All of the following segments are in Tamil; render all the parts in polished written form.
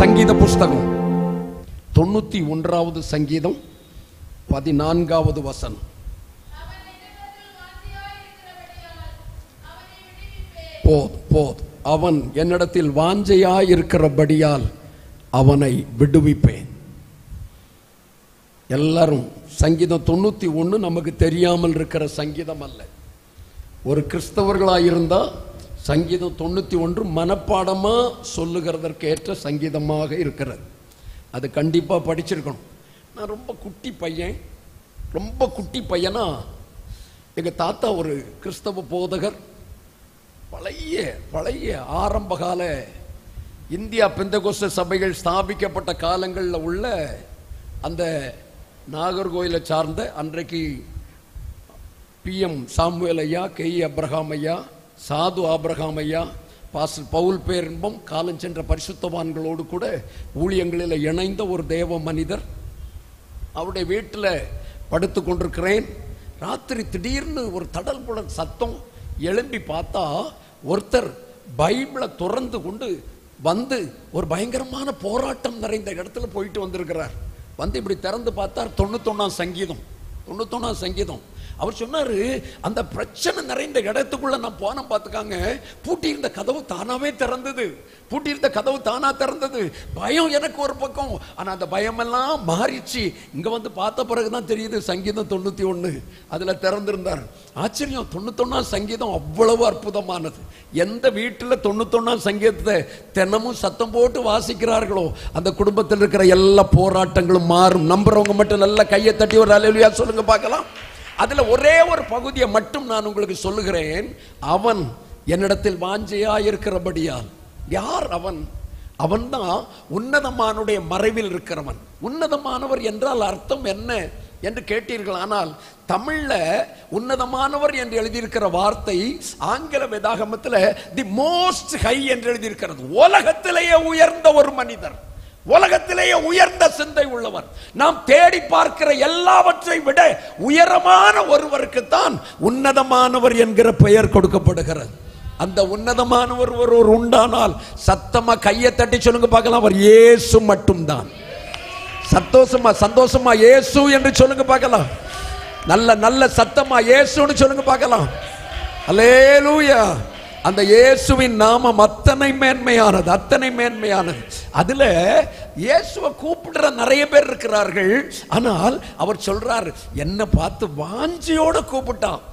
சங்கீத புஸ்தகம் 91வது சங்கீதம் 14வது வசனம். போது அவன் என்னிடத்தில் வாஞ்சையாய் இருக்கிறபடியால் அவனை விடுவிப்பேன். எல்லாரும் சங்கீதம் 91 நமக்கு தெரியாமல் இருக்கிற சங்கீதம் அல்ல. ஒரு கிறிஸ்தவர்களாயிருந்தா சங்கீதம் 91 மனப்பாடமா சொல்லுகிறதற்கு ஏற்ற சங்கீதமாக இருக்கிறது. அது கண்டிப்பா படிச்சிருக்கணும். நான் ரொம்ப குட்டி பையனா எங்க தாத்தா ஒரு கிறிஸ்தவ போதகர், பழைய ஆரம்பகால இந்தியா பெந்தகோஸ்த சபைகள் ஸ்தாபிக்கப்பட்ட காலங்களில் உள்ள அந்த நாகர்கோயிலை சார்ந்த அன்றைக்கு PM சாமுவேல் ஐயா, KE அப்ரஹாம் ஐயா, சாது ஆபிரகாம் ஐயா, பாஸ்டர் பவுல் பேரின்பம் காலஞ்சென்ற பரிசுத்தவான்களோடு கூட ஊழியங்களில் இணைந்த ஒரு தேவ மனிதர். அவருடைய வீட்டில் படுத்து கொண்டிருக்கிறேன். ராத்திரி திடீர்னு ஒரு தடல் புடல் சத்தம். எழும்பி பார்த்தா ஒருத்தர் பைபிளை திறந்து கொண்டு வந்து ஒரு பயங்கரமான போராட்டம் நிறைந்த இடத்துல போயிட்டு வந்திருக்கிறார். வந்து இப்படி திறந்து பார்த்தார் 91 சங்கீதம். அவர் சொன்னாரு, அந்த பிரச்சனை நிறைந்த இடத்துக்குள்ள நான் போன பார்த்துக்காங்க, பூட்டியிருந்த கதவு தானாவே திறந்தது. பயம் எனக்கு ஒரு பக்கம், ஆனா அந்த பயமெல்லாம் மாறிச்சு. இங்க வந்து பார்த்த பிறகுதான் தெரியுது சங்கீதம் 91 அதுல திறந்திருந்தார். ஆச்சரியம். 91 சங்கீதம் அவ்வளவு அற்புதமானது. எந்த வீட்டுல 91 சங்கீதத்தை தினமும் சத்தம் போட்டு வாசிக்கிறார்களோ அந்த குடும்பத்தில் இருக்கிற எல்லா போராட்டங்களும் மாறும். நம்புறவங்க மட்டும் நல்லா கையை தட்டி ஒரு அல்லேலூயா சொல்லுங்க பார்க்கலாம். அதுல ஒரே ஒரு பகுதியை மட்டும் நான் உங்களுக்கு சொல்லுகிறேன். அவன் என்னிடத்தில் வாஞ்சையா இருக்கிறபடியால். யார் அவன்? அவன்தான் உன்னதமானுடைய மறைவில் இருக்கிறவன். உன்னதமானவர் என்றால் அர்த்தம் என்ன என்று கேட்டீர்கள். ஆனால் தமிழ்ல உன்னதமானவர் என்று எழுதியிருக்கிற வார்த்தை ஆங்கில வேதாகமத்தில் தி மோஸ்ட் ஹை என்று எழுதியிருக்கிறது. உலகத்திலேயே உயர்ந்த ஒரு மனிதர், உலகத்திலேயே உயர்ந்த சிந்தை உள்ளவர். நாம் தேடி பார்க்கிற எல்லாவற்றை விட உயரமான ஒருவருக்கு தான் உன்னதமானவர் என்கிற பெயர் கொடுக்கப்படுகிறது. அந்த உன்னதமானவர் ஒருவர் உண்டானால் சத்தமா கையை தட்டி சொல்லுங்க பார்க்கலாம், அவர் இயேசு மட்டும்தான். சந்தோஷமா இயேசு என்று சொல்லுங்க பார்க்கலாம். நல்ல சத்தமா இயேசுன்னு சொல்லுங்க பார்க்கலாம். அல்லேலூயா. அந்த இயேசுவின் நாமம் அத்தனை மேன்மையானது. அதுல இயேசுவை கூப்பிடுற நிறைய பேர் இருக்கிறார்கள். ஆனால் அவர் சொல்றார், என்ன பார்த்து வாஞ்சையோட கூப்பிட்டான்.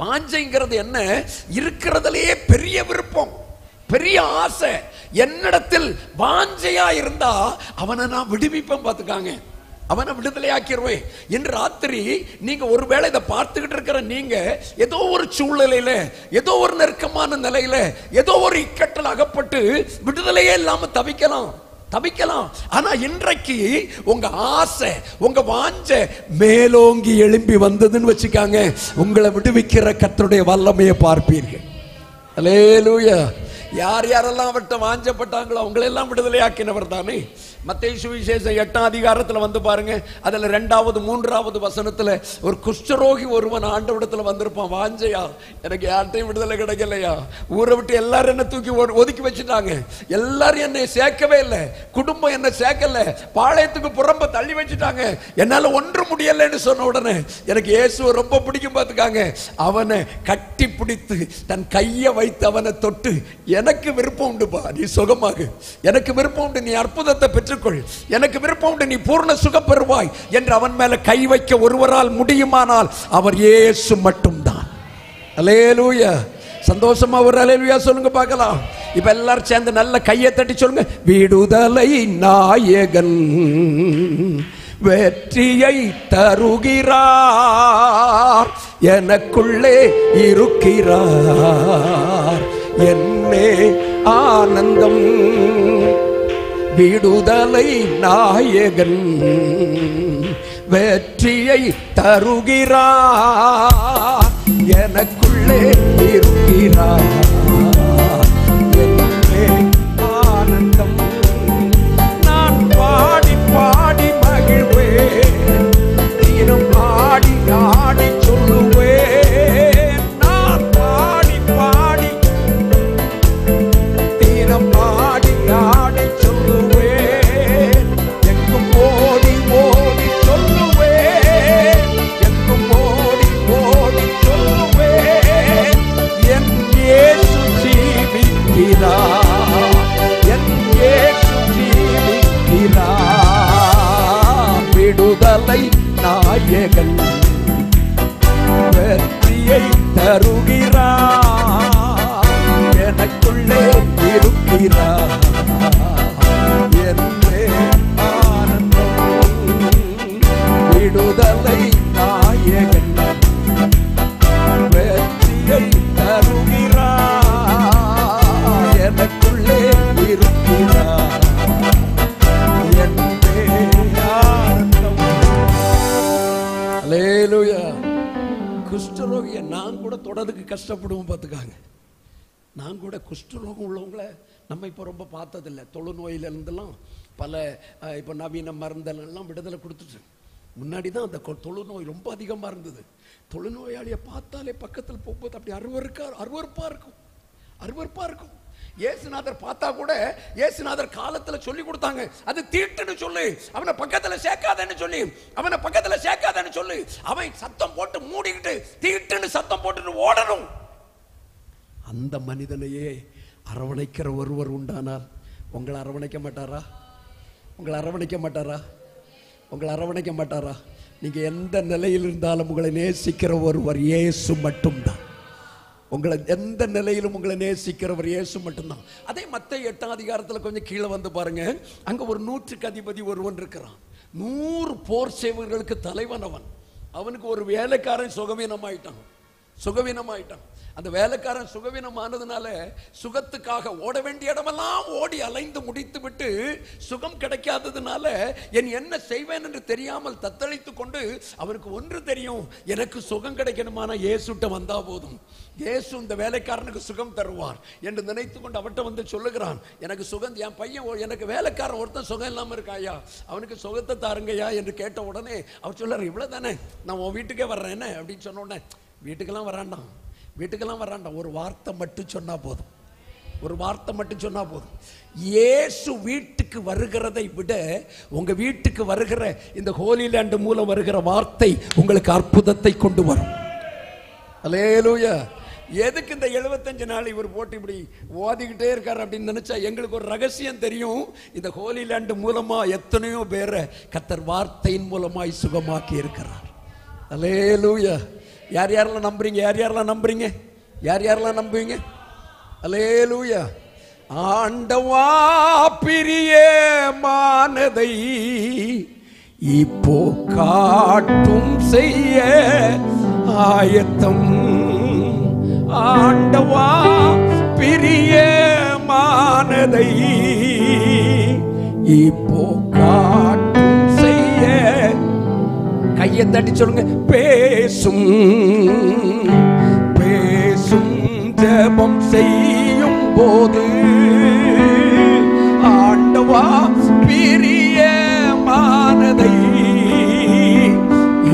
வாஞ்சைங்கிறது என்ன? இருக்கிறதுலயே பெரிய விருப்பம், பெரிய ஆசை. என்னிடத்தில் வாஞ்சையா இருந்தா அவனை நான் விடுவிப்பேன். பார்த்துக்காங்க, அவனை விடுதலையாக்கிடுவேன். இன்று ராத்திரி நீங்க ஒருவேளை இதை பார்த்துக்கிட்டு இருக்கிற நீங்க ஏதோ ஒரு சூழ்நிலையில, ஏதோ ஒரு நெருக்கமான நிலையில, ஏதோ ஒரு இக்கட்டில் அகப்பட்டு விடுதலையே இல்லாம தவிக்கலாம். ஆனா இன்றைக்கு உங்க ஆசை, உங்க வாஞ்சை மேலோங்கி எழும்பி வந்ததுன்னு வச்சுக்காங்க, உங்களை விடுவிக்கிற கர்த்தருடைய வல்லமையை பார்ப்பீர்கள். அல்லேலூயா. யாரெல்லாம் அவர்கிட்ட வாஞ்சப்பட்டாங்களோ அவங்களெல்லாம் விடுதலையாக்கினவர் தானே. மத்தேயு சுவிசேஷம் 8ஆம் அதிகாரத்தில் வந்து பாருங்க. அதுல 2வது 3வது வசனத்துல ஒரு குஷ்டரோகி ஒருவன் ஆண்டவரிடத்துல வந்திருப்பான். வாஞ்சையா, எனக்கு யார்ட்டையும் விடுதலை கிடைக்கலையா, ஊரை விட்டு எல்லாரும் என்ன தூக்கி ஒதுக்கி வச்சுட்டாங்க, எல்லாரும் என்னை சேர்க்கவே இல்லை, குடும்பம் என்ன சேர்க்கல, பாளையத்துக்கு புறம்ப தள்ளி வச்சுட்டாங்க, என்னால ஒன்று முடியலைன்னு சொன்ன உடனே எனக்கு இயேசுவை ரொம்ப பிடிக்கும். பார்த்துக்காங்க, அவனை கட்டி பிடித்து தன் கையை வைத்து அவனை தொட்டு, எனக்கு விருப்பம் உண்டுப்பா, நீ சுகமாகு, எனக்கு விருப்பம் உண்டு, நீ அற்புதத்தை பெற்றுக்கொள், எனக்கு விருப்பம் உண்டு, நீ பூர்ண சுகம் பெறுவாய் என்று அவன் மேல கை வைக்க ஒருவரால் முடியுமானால் அவர் இயேசு மட்டும்தான். அல்லேலூயா. சந்தோஷமா ஒரு அல்லேலூயா சொல்லுங்க பார்க்கலாம். இப்ப எல்லாரும் சேர்ந்து நல்ல கையை தட்டி சொல்லுங்க, விடுதலை நாயகன் வெற்றியை தருகிறார், எனக்குள்ளே இருக்கிறார், என்னே ஆனந்தம். விடுதலை நாயகன் வெற்றியை தருகிறார், எனக்குள்ளே இருக்கிறார், என்னே ஆனந்தம். நான் பாடி பாடி மகிழ்வேன், தினம் ஆடி ஆடி சொல்லுவேன். நான் பாடி பாடி தினம் ஆடி ஆடி சொல்லுவேன். விடுதலை நாயகன் வெற்றியை தருகிறார், எனக்குள்ளே இருக்கிறார் என்றே ஆனந்தம். விடுதலை நாயகன் வெற்றியை தருகிறார், எனக்குள்ளே இருக்கிறார் என்றே ஆனந்தம். அல்லேலூயா. குஷ்டரோகிய நான் கூட தொடருக்கு கஷ்டப்படுவோம் பார்த்துக்காங்க. நான் கூட குஷ்டரோகம் உள்ளவங்களை நம்ம இப்போ ரொம்ப பார்த்ததில்லை. தொழுநோயிலிருந்தெல்லாம் பல இப்போ நவீன மருந்தெல்லாம் விடுதலை கொடுத்துட்டு, முன்னாடி தான் அந்த தொழுநோய் ரொம்ப அதிகமாக இருந்தது. தொழுநோயாளியை பார்த்தாலே பக்கத்தில் போகும்போது அப்படி அருவருப்பாக இருக்கும். இயேசுநாதர் பார்த்தா கூட இயேசுநாதர் காலத்தில் சொல்லி கொடுத்தாங்க, அது தீட்டுன்னு சொல்லு, அவனை பக்கத்தில் சேர்க்காதன்னு சொல்லி அவன் சத்தம் போட்டு மூடிக்கிட்டு தீட்டுன்னு சத்தம் போட்டுட்டு ஓடணும். அந்த மனிதனையே அரவணைக்கிற ஒருவர் உண்டானால் உங்களை அரவணைக்க மாட்டாரா? நீங்க எந்த நிலையில் இருந்தாலும் உங்களை நேசிக்கிற ஒருவர் இயேசு மட்டும்தான். உங்களை எந்த நிலையிலும் உங்களை நேசிக்கிறவர் இயேசு மட்டும்தான். அதே மத்தேயு 8ஆம் அதிகாரத்தில் கொஞ்சம் கீழே வந்து பாருங்க. அங்க ஒரு 100க்கு அதிபதி ஒருவன் இருக்கிறான். 100 போர் சேவகர்களுக்கு தலைவன் அவன். அவனுக்கு ஒரு வேலைக்காரன் சுகவீனமாயிட்டான். அந்த வேலைக்காரன் சுகவீனமானதுனால சுகத்துக்காக ஓட வேண்டிய இடமெல்லாம் ஓடி அலைந்து முடித்து விட்டு சுகம் கிடைக்காததுனால என்ன செய்வேன் என்று தெரியாமல் தத்தளித்து கொண்டு, அவனுக்கு ஒன்று தெரியும், எனக்கு சுகம் கிடைக்கணுமான இயேசுட்ட வந்தா போதும், இயேசு இந்த வேலைக்காரனுக்கு சுகம் தருவார் என்று நினைத்து கொண்டு அவர்கிட்ட வந்து சொல்லுகிறான், எனக்கு சுகம், என் பையன், எனக்கு வேலைக்காரன் ஒருத்தன் சுகம் இல்லாமல் இருக்காயா, அவனுக்கு சுகத்தை தாருங்கய்யா என்று கேட்ட உடனே அவர் சொல்றாரு, இவ்வளவு தானே, நான் உன் வீட்டுக்கே வர்றேன் என்ன அப்படின்னு சொன்ன உடனே, வீட்டுக்கெல்லாம் வராண்டாம், ஒரு வார்த்தை மட்டும் சொன்னா போதும். இயேசு வீட்டுக்கு வருகிறதை விட உங்க வீட்டுக்கு வருகிற இந்த ஹோலி லேண்ட் மூலம் வருகிற வார்த்தை உங்களுக்கு அற்புதத்தை கொண்டு வரும். அல்லேலூயா. எதுக்கு இந்த 75 நாள் இவர் போட்டு இப்படி ஓதிக்கிட்டே இருக்காரு அப்படின்னு நினைச்சா எங்களுக்கு ஒரு ரகசியம் தெரியும். இந்த ஹோலி லேண்ட் மூலமா எத்தனையோ பேரை கர்த்தர் வார்த்தையின் மூலமாய் சுகமாக்கி இருக்கிறார். அல்லேலூயா. யார் யாரெல்லாம் நம்புவீங்க? அல்லேலூயா. ஆண்டவா பிரியமானதை இப்போ காட்டும் செய்ய ஆயத்தம். ஆண்டவா பிரியமானதை இப்போ காட்டும் செய்ய, கையை தட்டி சொல்லுங்க, பேசும் ஜெபம் செய்யும் போது ஆண்டவா பிரியமானதை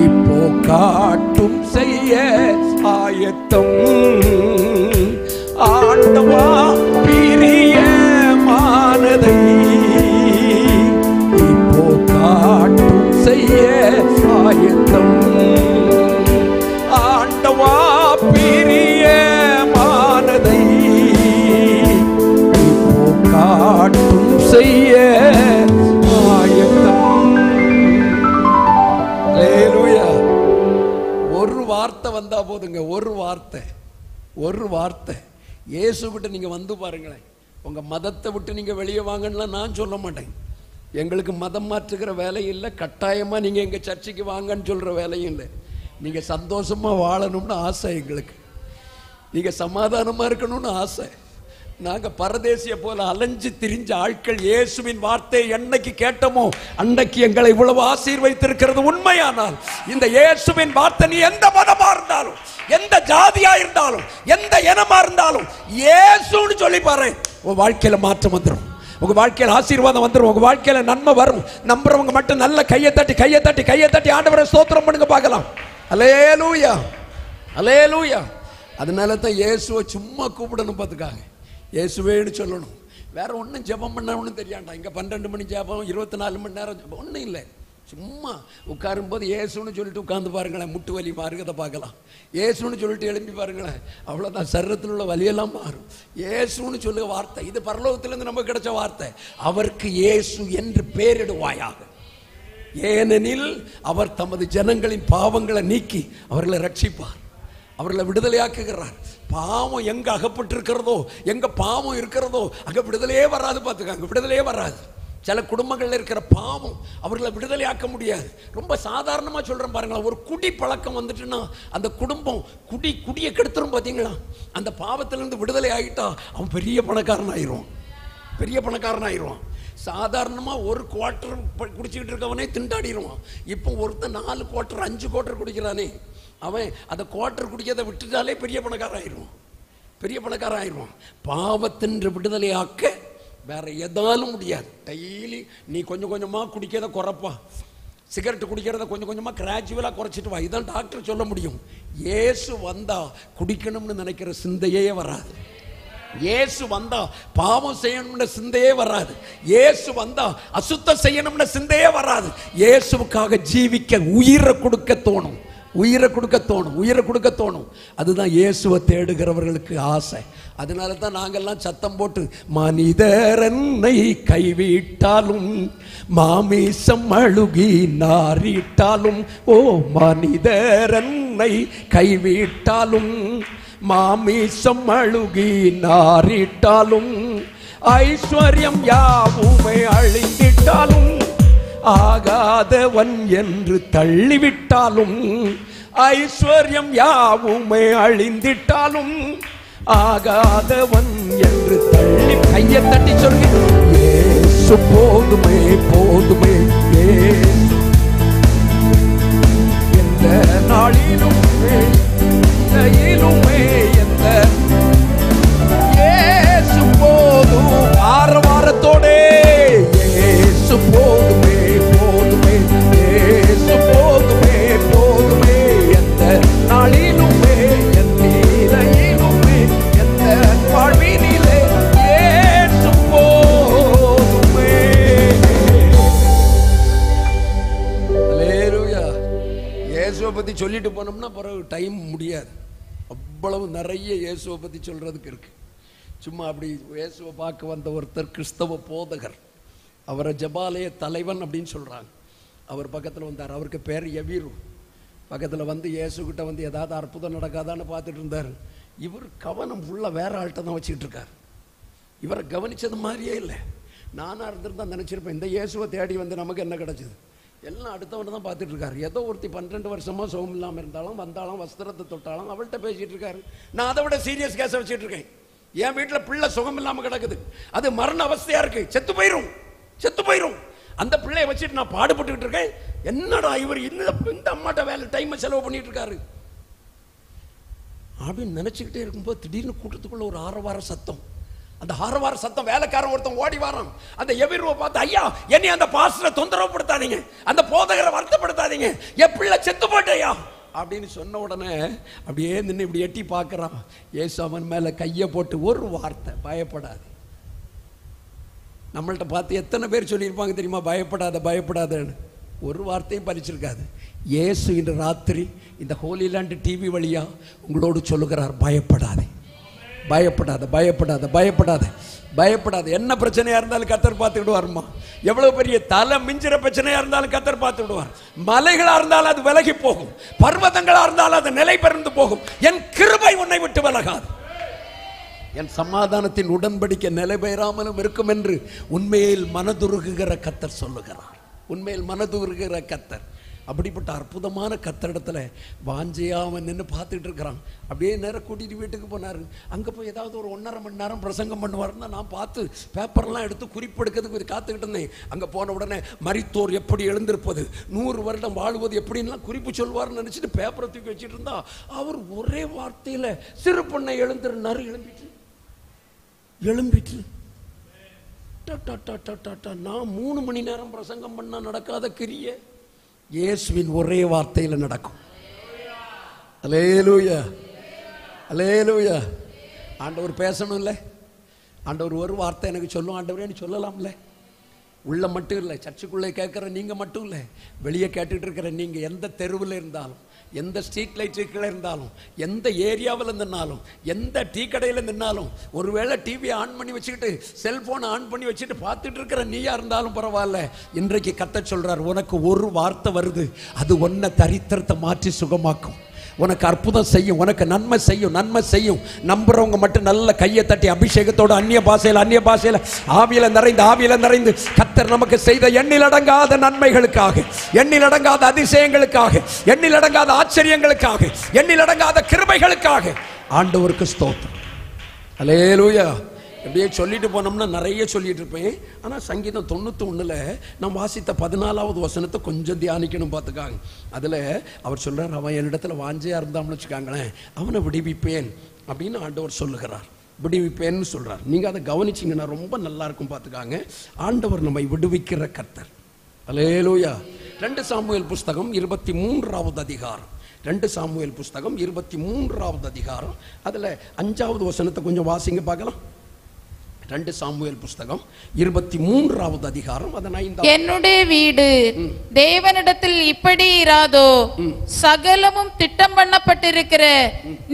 இப்போ காட்டும் செய்ய ஆயத்தம். ஆண்டவா பிரியமானதை இப்போ காட்டும் செய்ய ஆயத்தம். ஆண்டவா பிரியமானதை இப்போ காட்டும் செய்ய ஆயத்தம். அல்லேலூயா. ஒரு வார்த்தை வந்தா போதுங்க, ஒரு வார்த்தை இயேசு கிட்ட நீங்க வந்து பாருங்களேன். உங்க மதத்தை விட்டு நீங்க வெளியே வாங்கன்னா நான் சொல்ல மாட்டேன். எங்களுக்கு மதம் மாற்றுகிற வேலை இல்லை, கட்டாயமா நீங்க எங்க சர்ச்சைக்கு வாங்கன்னு சொல்ற வேலையும் இல்லை. நீங்க சந்தோஷமா வாழணும்னு ஆசை எங்களுக்கு, நீங்க சமாதானமா இருக்கணும்னு ஆசை. நாங்க பரதேசிய போல அலைஞ்சு திரிஞ்ச ஆட்கள் இயேசுவின் வார்த்தையை என்னைக்கு கேட்டோமோ அன்னைக்கு எங்களை இவ்வளவு ஆசீர்வதித்திருக்கிறது உண்மையானால், இந்த இயேசுவின் வார்த்தை நீ எந்த மதமா இருந்தாலும், எந்த ஜாதியா இருந்தாலும், எந்த இனமா இருந்தாலும் இயேசுன்னு சொல்லி பாரு, உன் வாழ்க்கையில மாற்றம் வந்துடும், உங்க வாழ்க்கையில ஆசீர்வாதம் வந்துடும், உங்க வாழ்க்கையில நன்மை வரும். நம்புறவங்க மட்டும் நல்ல கையை தட்டி ஆண்டவரை ஸ்தோத்திரம் பண்ணுங்க பார்க்கலாம். அல்லேலூயா, அல்லேலூயா. அதனால தான் இயேசுவை சும்மா கூப்பிடணும் பார்த்துக்காங்க, இயேசுவேன்னு சொல்லணும். வேற ஒன்றும் ஜெபம் பண்ண ஒன்றும் தெரியாண்டா. இங்கே 12 மணி ஜெபம், 24 மணி நேரம் ஜெபம் ஒன்றும் இல்லை. சும்மா உட்காரும்போது இயேசுன்னு சொல்லிட்டு உட்காந்து பாருங்களேன், முட்டு வலி மாறுகிறத பார்க்கலாம். இயேசுன்னு சொல்லிட்டு எழுப்பி பாருங்களேன், அவ்வளோதான், சரீரத்தில் உள்ள வலியெல்லாம் மாறும். இயேசுன்னு சொல்லுங்க வார்த்தை, இது பரலோகத்திலிருந்து நமக்கு கிடைச்ச வார்த்தை. அவருக்கு இயேசு என்று பெயரிடுவாயாக. ஏனெனில் அவர் தமது ஜனங்களின் பாவங்களை நீக்கி அவர்களை ரட்சிப்பார், அவர்களை விடுதலையாக்குகிறார். பாவம் எங்க அகப்பட்டிருக்கிறதோ, எங்க பாவம் இருக்கிறதோ அங்க விடுதலையே வராது. பார்த்துக்காங்க, விடுதலையே வராது. சில குடும்பங்கள்ல இருக்கிற பாவம் அவர்களை விடுதலையாக்க முடியாது. ரொம்ப சாதாரணமா சொல்றேன் பாருங்களா, ஒரு குடி பழக்கம் வந்துட்டுன்னா அந்த குடும்பம் குடியை கெடுத்துரும். பார்த்தீங்களா, அந்த பாவத்திலிருந்து விடுதலை ஆகிட்டா அவன் பெரிய பணக்காரன் ஆயிடுவான், பெரிய பணக்காரன் ஆயிடுவான். சாதாரணமா ஒரு குவார்டர் குடிச்சுக்கிட்டு இருக்கவனே திண்டாடிடுவான். இப்போ ஒருத்தன் 4 குவார்டர் 5 குவார்டர் குடிக்கிறானே, அவன் அந்த குவார்டர் குடிக்கிறதை விட்டுட்டாலே பெரிய பணக்காரன் ஆயிடுவான், பெரிய பணக்காரன் ஆயிடுவான். பாவத்தின் விடுதலையாக்க வேற எதாலும் முடியாது. டெய்லி நீ கொஞ்சம் கொஞ்சமாக குடிக்கிறத குறைப்பா, சிகரெட் குடிக்கிறத கொஞ்சம் கொஞ்சமாக கிராஜுவலாக குறைச்சிட்டு வா, இதான் டாக்டர் சொல்ல முடியும். இயேசு வந்தா குடிக்கணும்னு நினைக்கிற சிந்தையே வராது. இயேசு வந்தா பாவம் செய்யணும்னு சிந்தையே வராது. இயேசு வந்தா அசுத்தம் செய்யணும்னு சிந்தையே வராது. இயேசுவுக்காக ஜீவிக்க உயிரை கொடுக்க தோணும், உயிரை கொடுக்க தோணும், உயிரை கொடுக்க தோணும். அதுதான் இயேசுவை தேடுகிறவர்களுக்கு ஆசை. அதனால தான் நாங்கள்லாம் சத்தம் போட்டு, மனிதர் என்னை கைவிட்டாலும் மாமிசம் அழுகி நாரிட்டாலும், ஓ மனிதர் என்னை கைவிட்டாலும் மாமிசம் அழுகி நாரிட்டாலும், ஐஸ்வர்யம் யாவுமே அழிந்திட்டாலும், ஆகாதவன் என்று தள்ளிவிட்டாலும், ஐஸ்வர்யம் யாவுமே அழிந்திட்டாலும், ஆகாதவன் என்று தள்ளி. கையை தட்டி சொல்லி, இயேசு போதுமே போதுமே, எந்த நாளிலும் எந்த இயேசு போதும். ஆரவாரத்தோட இயேசு போதுமே போதுமே, இயேசு போதுமே போதுமே, எந்த நாளிலுமே எந்த நிலையிலுமே எந்த வாழ்வினிலே இயேசு போதுமே. அல்லேலூயா. இயேசுவை பத்தி சொல்லிட்டு போனோம்னா பிறகு டைம் முடியாது. அவ்வளவு நிறைய இயேசுவை பற்றி சொல்கிறதுக்கு இருக்கு. சும்மா அப்படி இயேசுவை பார்க்க வந்த ஒருத்தர் கிறிஸ்தவ போதகர், அவரை ஜபாலய தலைவன் அப்படின்னு சொல்கிறாங்க. அவர் பக்கத்தில் வந்தார். அவருக்கு பேர் எவீரு. பக்கத்தில் வந்து இயேசுக்கிட்ட வந்து ஏதாவது அற்புதம் நடக்காதான்னு பார்த்துட்டு இருந்தார். இவர் கவனம் ஃபுல்லாக வேற ஆள்கிட்ட தான் வச்சுக்கிட்டு இருக்கார். இவரை கவனித்தது மாதிரியே இல்லை. நானாக இருந்திருந்தா நினச்சிருப்பேன், இந்த இயேசுவை தேடி வந்து நமக்கு என்ன கிடச்சிது, எல்லாம் அடுத்தவனை தான் பார்த்துட்டு இருக்காரு. ஏதோ ஒருத்தி 12 வருஷமா சுகம் இல்லாமல் இருந்தாலும் வந்தாலும் வஸ்திரத்தை தொட்டாலும் அவள்கிட்ட பேசிட்டு இருக்காரு. நான் அதை விட சீரியஸ் கேஸை வச்சுட்டு இருக்கேன். என் வீட்டில் பிள்ளை சுகம் இல்லாமல் கிடக்குது, அது மரண அவஸ்தையா இருக்கு, செத்து போயிரும் செத்து போயிரும். அந்த பிள்ளையை வச்சுட்டு நான் பாடுபட்டுக்கிட்டு இருக்கேன். என்னடா இவர் இந்த அம்மாட்ட வேலை டைமை செலவு பண்ணிட்டு இருக்காரு அப்படின்னு நினைச்சுக்கிட்டே இருக்கும்போது திடீர்னு கூட்டத்துக்குள்ள ஒரு ஆரவார சத்தம். அந்த ஆரவார சத்தம், வேலைக்காரன் ஒருத்தன் ஓடி வரான். அந்த எவீருவை பார்த்து, ஐயா என்னை அந்த பாஸ்டரை தொந்தரவுப்படுத்தாதீங்க, அந்த போதகரை வருத்தப்படுத்தாதீங்க, என் பிள்ளை செத்து போட்டேயா அப்படின்னு சொன்ன உடனே அப்படியே நின்று இப்படி எட்டி பார்க்கறான். இயேசு அவன் மேல கையை போட்டு ஒரு வார்த்தை, பயப்படாது. நம்மள்ட்ட பார்த்து எத்தனை பேர் சொல்லியிருப்பாங்க தெரியுமா, பயப்படாத பயப்படாதன்னு. ஒரு வார்த்தையும் பலிச்சிருக்காது. இயேசு இன்று ராத்திரி இந்த ஹோலி லேண்ட் டிவி வழியா உங்களோடு சொல்லுகிறார், பயப்படாதே பயப்படாத பயப்படாத பயப்படாத பயப்படாத. என்ன பிரச்சனையா இருந்தாலும் கர்த்தர் பார்த்து விடுவார்மா. எவ்வளவு பெரிய தலை மிஞ்சிற பிரச்சனையா இருந்தாலும் கர்த்தர் பார்த்து விடுவார். மலைகளா இருந்தாலும் அது விலகி போகும், பர்வதங்களா இருந்தாலும் அது நிலை பெறந்து போகும். என் கிருபை உன்னை விட்டு விலகாது, என் சமாதானத்தின் உடன்படிக்கை நிலை பெறாமலும் இருக்கும் என்று உண்மையில் மனதுருகுகிற கர்த்தர் சொல்லுகிறார். உண்மையில் மனதுருகுகிற கர்த்தர். அப்படிப்பட்ட அற்புதமான கர்த்தரிடத்துல வாஞ்சையா அவன் நின்று பார்த்துட்டு இருக்கிறான். அப்படியே நேரம் கூட்டிட்டு வீட்டுக்கு போனாரு. அங்கே போய் ஏதாவது ஒரு 1.5 மணி நேரம் பிரசங்கம் பண்ணுவாருன்னா நான் பார்த்து பேப்பர்லாம் எடுத்து குறிப்பெடுக்கிறதுக்கு காத்துக்கிட்டு இருந்தேன். அங்கே போன உடனே மரித்தோர் எப்படி எழுந்திருப்பது, 100 வருடம் வாழ்வது எப்படின்லாம் குறிப்பு சொல்வார்னு நினச்சிட்டு பேப்பரை தூக்கி வச்சுட்டு இருந்தா அவர் ஒரே வார்த்தையில் சிறு பொண்ணை எழுந்துருந்தாரு. எழும்பிட்டு நான் 3 மணி நேரம் பிரசங்கம் பண்ணா நடக்காத கிரிய இயேசுவின் ஒரே வார்த்தையில் நடக்கும். அல்லேலூயா அல்லேலூயா. ஆண்டவர் பேசணும் இல்லை, ஆண்டவர் ஒரு வார்த்தை எனக்கு சொல்லும், ஆண்டவரே நீ சொல்லலாம்ல. உள்ள மட்டும் இல்லை, சர்ச்சுக்குள்ளே கேட்குற நீங்கள் மட்டும் இல்லை, வெளியே கேட்டுட்டு இருக்கிற நீங்கள் எந்த தெருவில் இருந்தாலும், எந்த ஸ்ட்ரீட் லைட்டுக்குள்ள இருந்தாலும், எந்த ஏரியாவில் நின்னாலும், எந்த டீ கடையில் நின்னாலும், ஒருவேளை டிவியை ஆன் பண்ணி வச்சுக்கிட்டு செல்ஃபோனை ஆன் பண்ணி வச்சுட்டு பார்த்துட்டு இருக்கிற நீயா இருந்தாலும் பரவாயில்ல, இன்றைக்கு கர்த்தர் சொல்றார், உனக்கு ஒரு வார்த்தை வருது, அது உன்னை தரித்திரத்தை மாற்றி சுகமாக்கும், உனக்கு அற்புதம் செய்யும், உனக்கு நன்மை செய்யும், நன்மை செய்யும். நம்புறவங்க மட்டும் நல்ல கையை தட்டி அபிஷேகத்தோடு அந்நிய பாஷையில் ஆவியில நிறைந்து கர்த்தர் நமக்கு செய்த எண்ணிலடங்காத நன்மைகளுக்காக, எண்ணிலடங்காத அதிசயங்களுக்காக, எண்ணிலடங்காத ஆச்சரியங்களுக்காக, எண்ணிலடங்காத கிருபைகளுக்காக ஆண்டவருக்கு ஸ்தோத்திரம். அல்லேலூயா. எப்படியே சொல்லிட்டு போனோம்னா நிறைய சொல்லிட்டு இருப்பேன். ஆனால் சங்கீதம் 91 நான் வாசித்த 14வது வசனத்தை கொஞ்சம் தியானிக்கணும் பார்த்துக்காங்க. அதில் அவர் சொல்கிறார், அவன் என்னிடத்துல வாஞ்சையாக இருந்தான்னு வச்சுக்காங்களேன், அவனை விடுவிப்பேன் அப்படின்னு ஆண்டவர் சொல்லுகிறார். விடுவிப்பேன்னு சொல்கிறார். நீங்கள் அதை கவனிச்சிங்கன்னா ரொம்ப நல்லா இருக்கும் பார்த்துக்காங்க. ஆண்டவர் நம்மை விடுவிக்கிற கர்த்தர். அல்லேலூயா. 2 சாமுவேல் புஸ்தகம் 23வது அதிகாரம், 2 சாமுவேல் புஸ்தகம் 23வது அதிகாரம், அதில் 5வது வசனத்தை கொஞ்சம் வாசிங்க பார்க்கலாம். 2 சாமுவேல் புஸ்தகம் 23வது அதிகாரம், என்னுடைய வீடு தேவனிடத்தில் இப்படி இராதோ, சகலமும் திட்டம் பண்ணப்பட்டிருக்கிற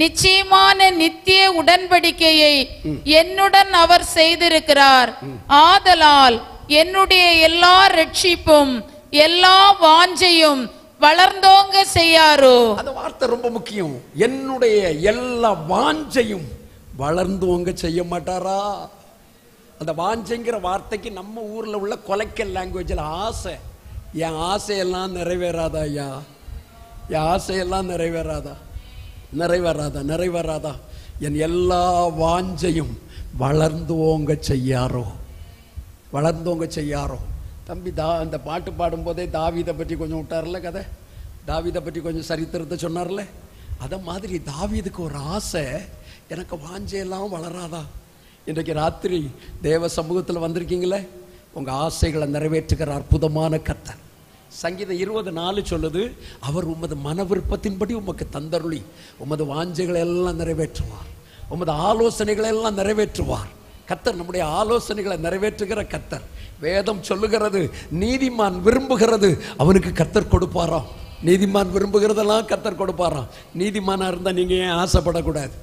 நிச்சயமான நித்திய உடன்படிக்கையை என்னுடன் அவர் செய்திருக்கிறார். ஆதலால் என்னுடைய எல்லா ரட்சிப்பும் எல்லா வாஞ்சையும் வளர்ந்தோங்க செய்யாரோ. அந்த வார்த்தை ரொம்ப முக்கியம். என்னுடைய எல்லா வாஞ்சையும் வளர்ந்தோங்க செய்ய மாட்டாரா? அந்த வாஞ்சைங்கிற வார்த்தைக்கு நம்ம ஊரில் உள்ள கொலைக்கல் லாங்குவேஜில் ஆசை. என் ஆசையெல்லாம் நிறைவேறாதா ஐயா? என் ஆசையெல்லாம் நிறைவேறாதா? என் எல்லா வாஞ்சையும் வளர்ந்தோங்க செய்யாரோ. தம்பி அந்த பாட்டு பாடும்போதே தாவீதை பற்றி கொஞ்சம் விட்டார்ல கதை, தாவீதை பற்றி கொஞ்சம் சரித்திரத்தை சொன்னார்ல. அதை மாதிரி தாவீதுக்கு ஒரு ஆசை, எனக்கு வாஞ்சையெல்லாம் வளராதா? இன்றைக்கு ராத்திரி தேவ சமூகத்தில் வந்திருக்கீங்களே, உங்கள் ஆசைகளை நிறைவேற்றுகிற அற்புதமான கர்த்தர். சங்கீதம் 24 சொல்லுது, அவர் உமது மன விருப்பத்தின்படி உமக்கு தந்தருளி உமது வாஞ்சைகளை எல்லாம் நிறைவேற்றுவார், உமது ஆலோசனைகளை எல்லாம் நிறைவேற்றுவார். கர்த்தர் நம்முடைய ஆலோசனைகளை நிறைவேற்றுகிற கர்த்தர். வேதம் சொல்லுகிறது, நீதிமான் விரும்புகிறது அவனுக்கு கர்த்தர் கொடுப்பாராம். நீதிமான் விரும்புகிறதெல்லாம் கர்த்தர் கொடுப்பாராம். நீதிமானா இருந்தால் நீங்கள் ஏன் ஆசைப்படக்கூடாது?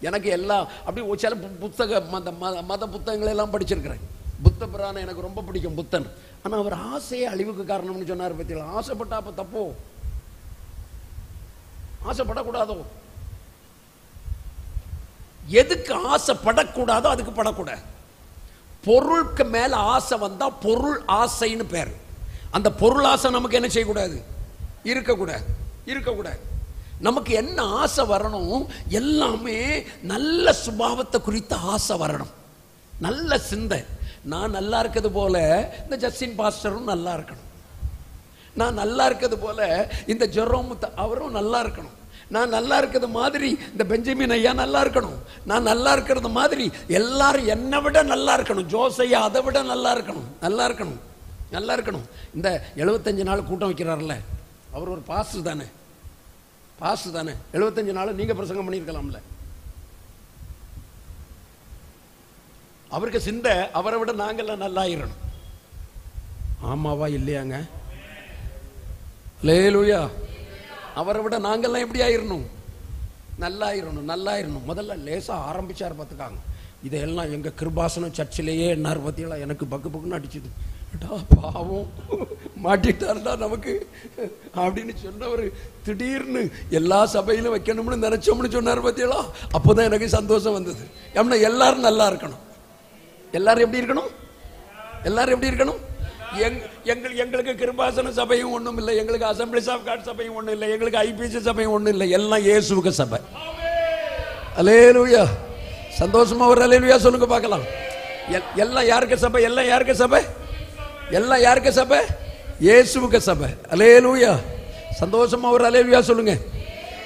எனக்கு எல்லாம் அப்படி சில மத புத்தகங்களை எல்லாம் படிச்சிருக்கிறேன். புத்த புராணம் எனக்கு ரொம்ப பிடிக்கும், புத்தன். ஆனால் அவர் ஆசையே அழிவுக்கு காரணம்னு சொன்னார் பத்தியா? ஆசைப்பட்டா அப்போ தப்போ? ஆசைப்படக்கூடாதோ? எதுக்கு ஆசைப்படக்கூடாதோ அதுக்கு படக்கூடாது. பொருளுக்கு மேல ஆசை வந்தா பொருள் ஆசைன்னு பேர். அந்த பொருள் ஆசை நமக்கு என்ன செய்யக்கூடாது? இருக்கக்கூடாது. நமக்கு என்ன ஆசை வரணும்? எல்லாமே நல்ல சுபாவத்தை குறித்த ஆசை வரணும், நல்ல சிந்தை. நான் நல்லா இருக்கிறது போல இந்த ஜஸ்டின் பாஸ்டரும் நல்லா இருக்கணும், நான் நல்லா இருக்கிறது போல இந்த ஜெரோம் அவரும் நல்லா இருக்கணும், நான் நல்லா இருக்கிறது மாதிரி இந்த பெஞ்சமின் ஐயா நல்லா இருக்கணும், நான் நல்லா இருக்கிறது மாதிரி எல்லாரும் என்னை விட நல்லா இருக்கணும், ஜோசையா அதை விட நல்லா இருக்கணும். இந்த 75 நாள் கூட்டம் வைக்கிறார்ல, அவர் ஒரு பாஸ்டர் தானே? 75 நாள் நீங்க பிரசங்கம் பண்ணியிருக்கலாம்ல. அவருக்கு சிந்தை அவரை விட நாங்கெல்லாம் நல்லா ஆயிரணும். ஆமாவா இல்லையாங்க? அல்லேலூயா. அவரை விட நாங்கெல்லாம் எப்படி ஆயிரணும்? நல்லா ஆயிரணும். முதல்ல லேசா ஆரம்பிச்சார் பார்த்துக்காங்க. இதெல்லாம் எங்க கிருபாசனம் சர்ச்சிலேயே என்னார் பத்தியெல்லாம் எனக்கு பக்குன்னு அடிச்சுது. பாவம் மாட்டிட்டார்டா நமக்கு அப்படின்னு சொன்னவர் திடீர்னு எல்லா சபையிலும் வைக்கணும்னு நினைச்சோம்னு சொன்னார் பத்தியலா. அப்போதான் எனக்கு சந்தோஷம் வந்தது. ஏன்னா எல்லாரும் நல்லா இருக்கணும். எல்லாரும் எப்படி இருக்கணும்? எங்களுக்கு கிருபாசன சபையும் ஒன்றும் இல்லை, எங்களுக்கு அசம்பிளிஸ் ஆஃப் காட் சபையும் ஒன்றும் இல்லை, எங்களுக்கு ஐபிசி சபையும் ஒன்றும் இல்லை, எல்லாம் இயேசுவுக்கு சபை. அல்லேலூயா. சந்தோஷமா ஒரு அல்லேலூயா சொல்லுங்க பார்க்கலாம். எல்லாம் யாருக்கு சபை? எல்லாம் யாருக்கு சபை? இயேசுவுக்கு சபை. அல்லேலூயா. சந்தோஷமா ஒரு அல்லேலூயா சொல்லுங்க.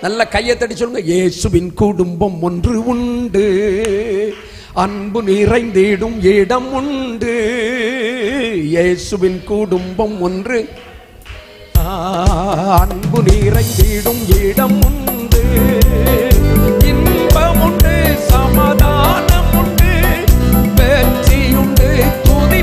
நல்ல கையை தட்டி சொல்லுங்க. இயேசுவின் குடும்பம் ஒன்று உண்டு, அன்பு நிறைந்திடும் இடம் உண்டு. இயேசுவின் குடும்பம் ஒன்று, அன்பு நிறைந்திடும் இடம் உண்டு. இன்பம் உண்டு, சமாதானம் உண்டு, வெற்றியுண்டு, துதி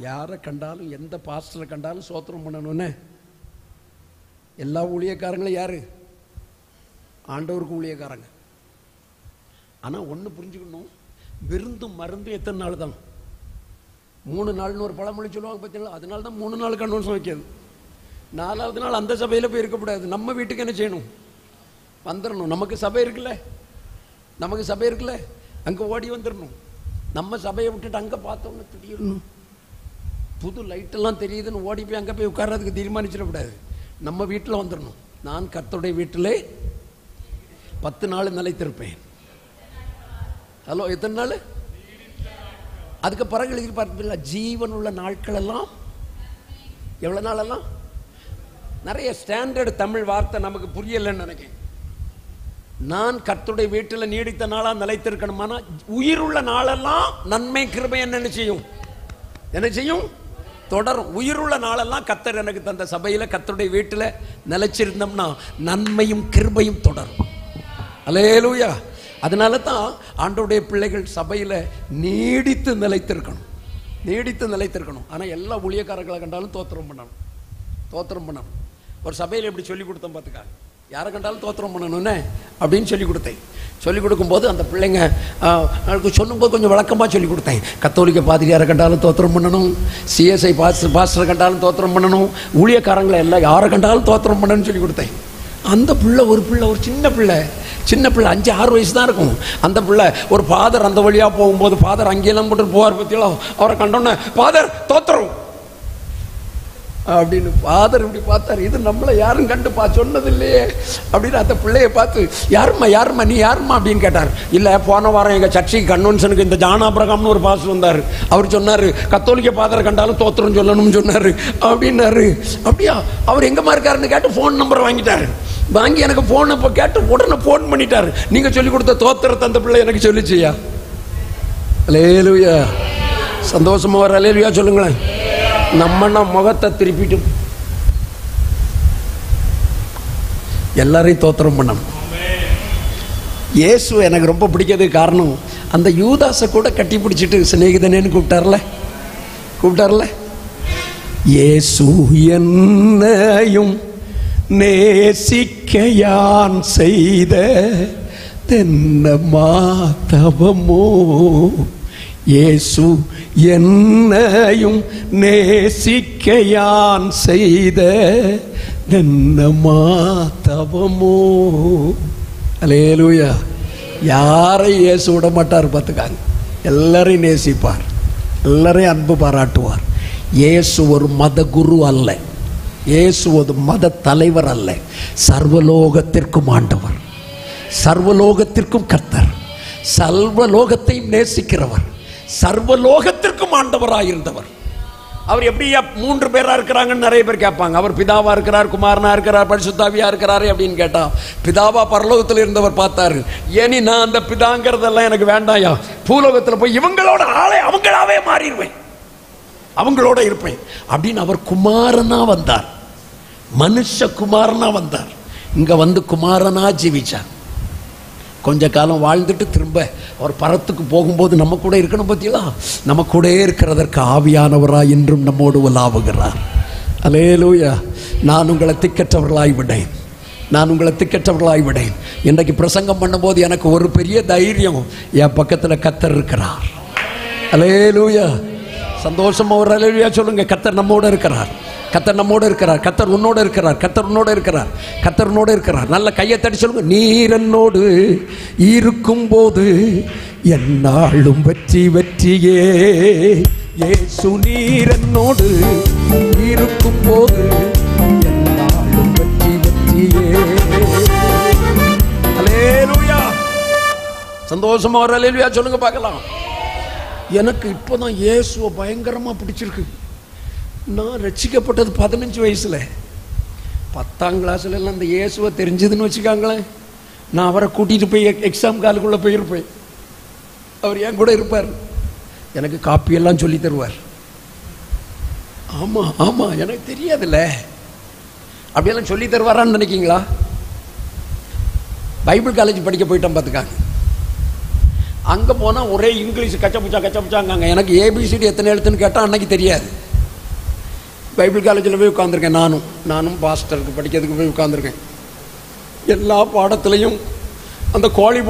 யாரை கண்டாலும் எந்த பாஸ்டரை கண்டாலும் ஸ்தோத்திரம் பண்ணணும்னு. எல்லா ஊழியக்காரங்களும் யாரு? ஆண்டவருக்கு ஊழியக்காரங்க. ஆனால் ஒன்று புரிஞ்சுக்கணும், விருந்தும் மருந்தும் எத்தனை நாள் தான்? 3 நாள்னு ஒரு பழமொழி சொல்லுவாங்க பார்த்தீங்களா? அதனால தான் 3 நாள் கன்வென்ஷன் வைக்கிறது. 4வது நாள் அந்த சபையில் போய் இருக்கக்கூடாது. நம்ம வீட்டுக்கு என்ன செய்யணும்? வந்துடணும். நமக்கு சபை இருக்குல்ல, அங்கே ஓடி வந்துடணும். நம்ம சபையை விட்டுட்டு அங்கே பார்த்தோம்னா திடீர்னு புது லைட்டெல்லாம் தெரியுதுன்னு ஓடி போய் அங்கே போய் உட்கார்றதுக்கு தீர்மானிச்சிடக்கூடாது. நம்ம வீட்டில் வந்துடணும். நான் கர்த்தருடைய வீட்டிலே 10 நாள் நிலைத்திருப்பேன். ஹலோ, எத்தனை நாள்? அதுக்கு பிறகு எதிர்பார்ப்பீங்களா? ஜீவன் உள்ள நாட்கள் எல்லாம் எவ்வளோ நாளெல்லாம்? நிறைய ஸ்டாண்டர்டு தமிழ் வார்த்தை நமக்கு புரியலைன்னு நினைக்கிறேன். நான் கர்த்தருடைய வீட்டில் நீடித்த நாளா நிலைத்திருக்கணுமானா உயிர் உள்ள நாளெல்லாம் நன்மை கிருபை என்ன செய்யும்? தொடரும். உயிருள்ள நாளெல்லாம் கர்த்தர் எனக்கு தந்த சபையில் கர்த்தருடைய வீட்டில் நிலைச்சிருந்தோம்னா நன்மையும் கிருபையும் தொடரும். அல்லேலூயா. அதனால தான் ஆண்டவருடைய பிள்ளைகள் சபையில் நீடித்து நிலைத்திருக்கணும். ஆனால் எல்லா ஊழியக்காரர்களை கண்டாலும் தோத்திரம் பண்ணணும். ஒரு சபையில் எப்படி சொல்லி கொடுத்தோம் பார்த்துக்கா, யாரை கண்டாலும் தோத்திரம் பண்ணணும்னு அப்படின்னு சொல்லி கொடுத்தேன். சொல்லிக் கொடுக்கும்போது அந்த பிள்ளைங்க சொல்லும்போது கொஞ்சம் விளக்கமாக சொல்லி கொடுத்தேன். கத்தோலிக்க பாதிரியாரை கண்டாலும் தோத்திரம் பண்ணணும், சிஎஸ்ஐ பாஸ்டரை கண்டாலும் தோத்திரம் பண்ணணும், ஊழியக்காரங்களை எல்லாம் யாரை கண்டாலும் தோத்திரம் பண்ணணும்னு சொல்லி கொடுத்தேன். அந்த பிள்ளை ஒரு சின்ன பிள்ளை 5-6 வயசு தான் இருக்கும். அந்த பிள்ளை ஒரு ஃபாதர் அந்த வழியாக போகும்போது ஃபாதர் அங்கேயெல்லாம் போட்டு போவார் பற்றியெல்லாம், அவரை கண்டோன்னே ஃபாதர் தோத்திரம் அப்படின்னு ஃபாதர் இப்படி பார்த்தார். இது நம்மளை யாரும் கண்டு சொன்னது இல்லையே அப்படின்னு அந்த பிள்ளையை பார்த்து யாரும்மா நீ யாரும்மா அப்படின்னு கேட்டார். இல்லை, போன வாரம் எங்கள் சர்ச்சைக்கு கன்வென்ஷனுக்கு இந்த ஜான் ஆபிரகாம்னு ஒரு பாஸ்டர் வந்தார். அவர் சொன்னார் கத்தோலிக்க ஃபாதரை கண்டாலும் தோத்திரம் சொல்லணும்னு சொன்னார் அப்படின்னாரு. அப்படியா? அவர் எங்கேம்மா இருக்காருன்னு கேட்டு ஃபோன் நம்பரை வாங்கி எனக்கு ஃபோன் இப்போ கேட்டு உடனே ஃபோன் பண்ணிட்டார். நீங்கள் சொல்லிக் கொடுத்த தோத்திரத்தை அந்த பிள்ளை எனக்கு சொல்லிச்சியா? அல்லேலூயா. சந்தோஷமா வர அல்லேலூயா சொல்லுங்களேன். நம்ம முகத்தை திருப்பிட்டு எல்லாரையும் தோத்திரம் பண்ணணும். இயேசு எனக்கு ரொம்ப பிடிக்கிறதுக்கு காரணம், அந்த யூதாசை கூட கட்டி பிடிச்சிட்டு சிநேகிதனேன்னு கூப்பிட்டார்ல. இயேசு என்னையும் நேசிக்கையான் செய்த தென்ன மாதவமோ, இயேசு என்னையும் நேசிக்கையான் செய்த தென்ன மாதவமோ. அல்லேலூயா. யாரை இயேசு விட மாட்டார் பார்த்துக்காங்க. எல்லாரையும் நேசிப்பார், எல்லாரையும் அன்பு பாராட்டுவார். இயேசு ஒரு மத குரு அல்ல, இயேசு ஒரு மத தலைவர் அல்ல, சர்வலோகத்திற்கும் ஆண்டவர், சர்வலோகத்திற்கும் கர்த்தர், சர்வலோகத்தையும் நேசிக்கிறவர், சர்வலோகத்திற்கும் ஆண்டவராயிருந்தவர். அவர் எப்படியா 3 பேரா இருக்கிறாங்கன்னு நிறைய பேர் கேட்பாங்க. அவர் பிதாவா இருக்கிறார், குமாரனா இருக்கிறார், பரிசுத்தாவியா இருக்கிறாரு அப்படின்னு கேட்டா, பிதாவா பரலோகத்தில் இருந்தவர் பார்த்தாரு. ஏனி நான் அந்த பிதாங்கிறதெல்லாம் எனக்கு வேண்டாயா, பூலோகத்தில் போய் இவங்களோட ஆளை அவங்களாவே மாறிடுவேன், அவங்களோட இருப்பேன் அப்படின்னு அவர் குமாரனா வந்தார், மனுஷ குமாரனா வந்தார். இங்க வந்து குமாரனா ஜீவிச்சார். கொஞ்ச காலம் வாழ்ந்துட்டு திரும்ப அவர் பரத்துக்கு போகும்போது நம்ம கூட இருக்கணும். பத்தியா, நம்ம கூட இருக்கிறதற்கு ஆவியானவராய் இன்றும் நம்மோடு உலாவுகிறார். அல்லேலூயா. நான் உங்களை திக்கற்றவர்களாய் விடேன். இன்றைக்கு பிரசங்கம் பண்ணும்போது எனக்கு ஒரு பெரிய தைரியம், என் பக்கத்தில் கர்த்தர் இருக்கிறார். அல்லேலூயா. சந்தோஷமா ஒரு அல்லேலூயா சொல்லுங்க. கர்த்தர் நம்மோட இருக்கிறார், கர்த்தர் உன்னோடு இருக்கிறார். நல்ல கையை தட்டி சொல்லுங்க. நீர் என்னோடு இருக்கும்போது என்னாலும் வெற்றியே. இயேசு நீர் என்னோடு இருக்கும்போது என்னாலும் வெற்றியே. அல்லேலூயா. சந்தோஷமா ஒரு அல்லேலூயா சொல்லுங்க பார்க்கலாம். எனக்கு இப்போதான் இயேசுவை பயங்கரமா பிடிச்சிருக்கு. நான் ரட்சிக்கப்பட்டது 15 வயசுல. 10ஆம் கிளாஸ்ல எல்லாம் அந்த இயேசுவை தெரிஞ்சதுன்னு வச்சுக்காங்களேன், நான் அவரை கூட்டிட்டு போய் எக்ஸாம் காலுக்குள்ள போயிருப்பேன். அவர் என் கூட இருப்பார், எனக்கு காப்பியெல்லாம் சொல்லி தருவார். ஆமா எனக்கு தெரியாதுல்ல அப்படியெல்லாம் சொல்லி தருவாரான்னு நினைக்கிங்களா? பைபிள் காலேஜ் படிக்க போயிட்டோம் பார்த்துக்காங்க. அங்கே போனால் ஒரே இங்கிலீஷ் கச்சப்புச்சாங்க. எனக்கு ஏபிசிடி எத்தனை எழுத்துன்னு கேட்டால் அன்னைக்கு தெரியாது. பைபிள் காலேஜில் போய் உட்காந்துருக்கேன். நானும் பாஸ்டருக்கு படிக்கிறதுக்கு போய் உட்காந்துருக்கேன். எல்லா பாடத்துலையும் அந்த கோழி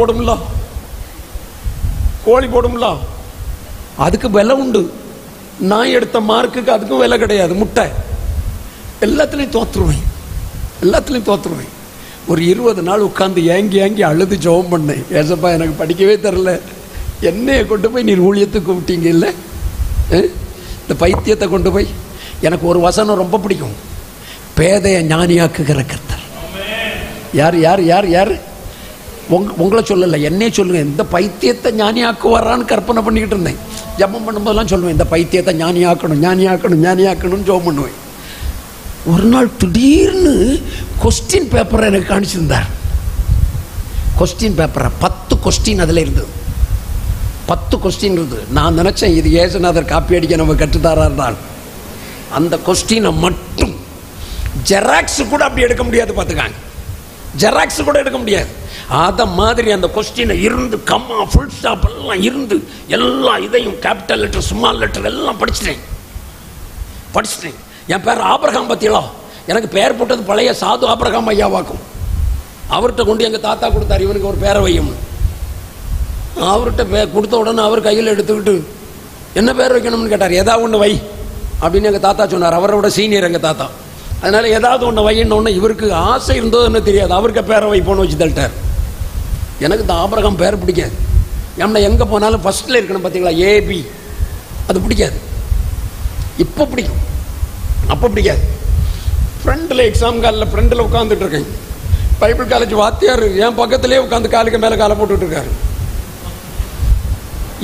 போடும்ல அதுக்கு விலை உண்டு. நான் எடுத்த மார்க்குக்கு அதுக்கும் விலை கிடையாது. முட்டை எல்லாத்துலேயும் தோற்றுருவேன். ஒரு 20 நாள் உட்காந்து ஏங்கி அழுது ஜெபம் பண்ணேன். ஏசப்பா, எனக்கு படிக்கவே தரல, என்னையை கொண்டு போய் நீர் ஊழியத்துக்கு விட்டீங்க இல்லை, இந்த பைத்தியத்தை கொண்டு போய். எனக்கு ஒரு வசனம் ரொம்ப பிடிக்கும், பேதைய ஞானியாக்குகிற கர்த்தர். யார் உங்களை சொல்லலை, என்னையே சொல்லுங்க. இந்த பைத்தியத்தை ஞானியாக்கு வர்றான்னு கற்பனை பண்ணிக்கிட்டு இருந்தேன். ஜெபம் பண்ணும்போதெல்லாம் சொல்லுவேன், இந்த பைத்தியத்தை ஞானியாக்கணும்னு ஜெபம் பண்ணுவேன். ஒரு நாள் திடீர்னு கொஸ்டின் பேப்பரை எனக்கு காணிச்சிருந்தார். கொஸ்டின் பேப்பரை 10 கொஸ்டின் அதில் இருந்தது. 10 கொஸ்டின் இருந்தது. நான் நினச்சேன், இது ஏசுநாதர் காப்பி அடிக்க நம்ம கற்றுத்தாரான். அந்த கொஸ்டினை மட்டும் ஜெராக்ஸ் கூட அப்படி எடுக்க முடியாது. பார்த்துக்காங்க, ஜெராக்ஸ் கூட எடுக்க முடியாது. அதை மாதிரி அந்த கொஸ்டினை இருந்து கம்மா ஃபுல் ஸ்டாப் எல்லாம் இருந்து எல்லா இதையும் கேபிட்டல் லெட்டர் ஸ்மால் லெட்டர் எல்லாம் படிச்சிட்டேன். என் பேர் ஆபிரகாம். பத்தியலா, எனக்கு பேர் போட்டது பழைய சாது ஆபிரகாம் ஐயாவாக்கும். அவர்கிட்ட கொண்டு எங்கள் தாத்தா கொடுத்தார், இவனுக்கு ஒரு பேரை வையும். அவர்கிட்ட கொடுத்த உடனே அவர் கையில் எடுத்துக்கிட்டு என்ன பேர் வைக்கணும்னு கேட்டார். ஏதாவது ஒன்று வை அப்படின்னு எங்கள் தாத்தா சொன்னார். அவரோட சீனியர் எங்கள் தாத்தா. அதனால ஏதாவது ஒன்று வையின்னு இவருக்கு ஆசை இருந்ததுன்னு தெரியாது, அவருக்கு பேரை வைப்போன்னு வச்சு தள்ளிட்டார். எனக்கு இந்த ஆபிரகாம் பேர் பிடிக்காது. ஏன்னா எங்கே போனாலும் ஃபர்ஸ்ட்ல இருக்கணும். பார்த்தீங்களா, ஏபி, அது பிடிக்காது. இப்போ பிடிக்கும், அப்போ பிடிக்காது. ஃப்ரெண்டில் எக்ஸாம் காலில் ஃப்ரெண்டில் உட்காந்துட்டு இருக்கேன். பைபிள் காலேஜ் வாத்தியார் என் பக்கத்திலே உட்காந்து காலுக்கு மேலே காலை போட்டுட்டு இருக்காரு.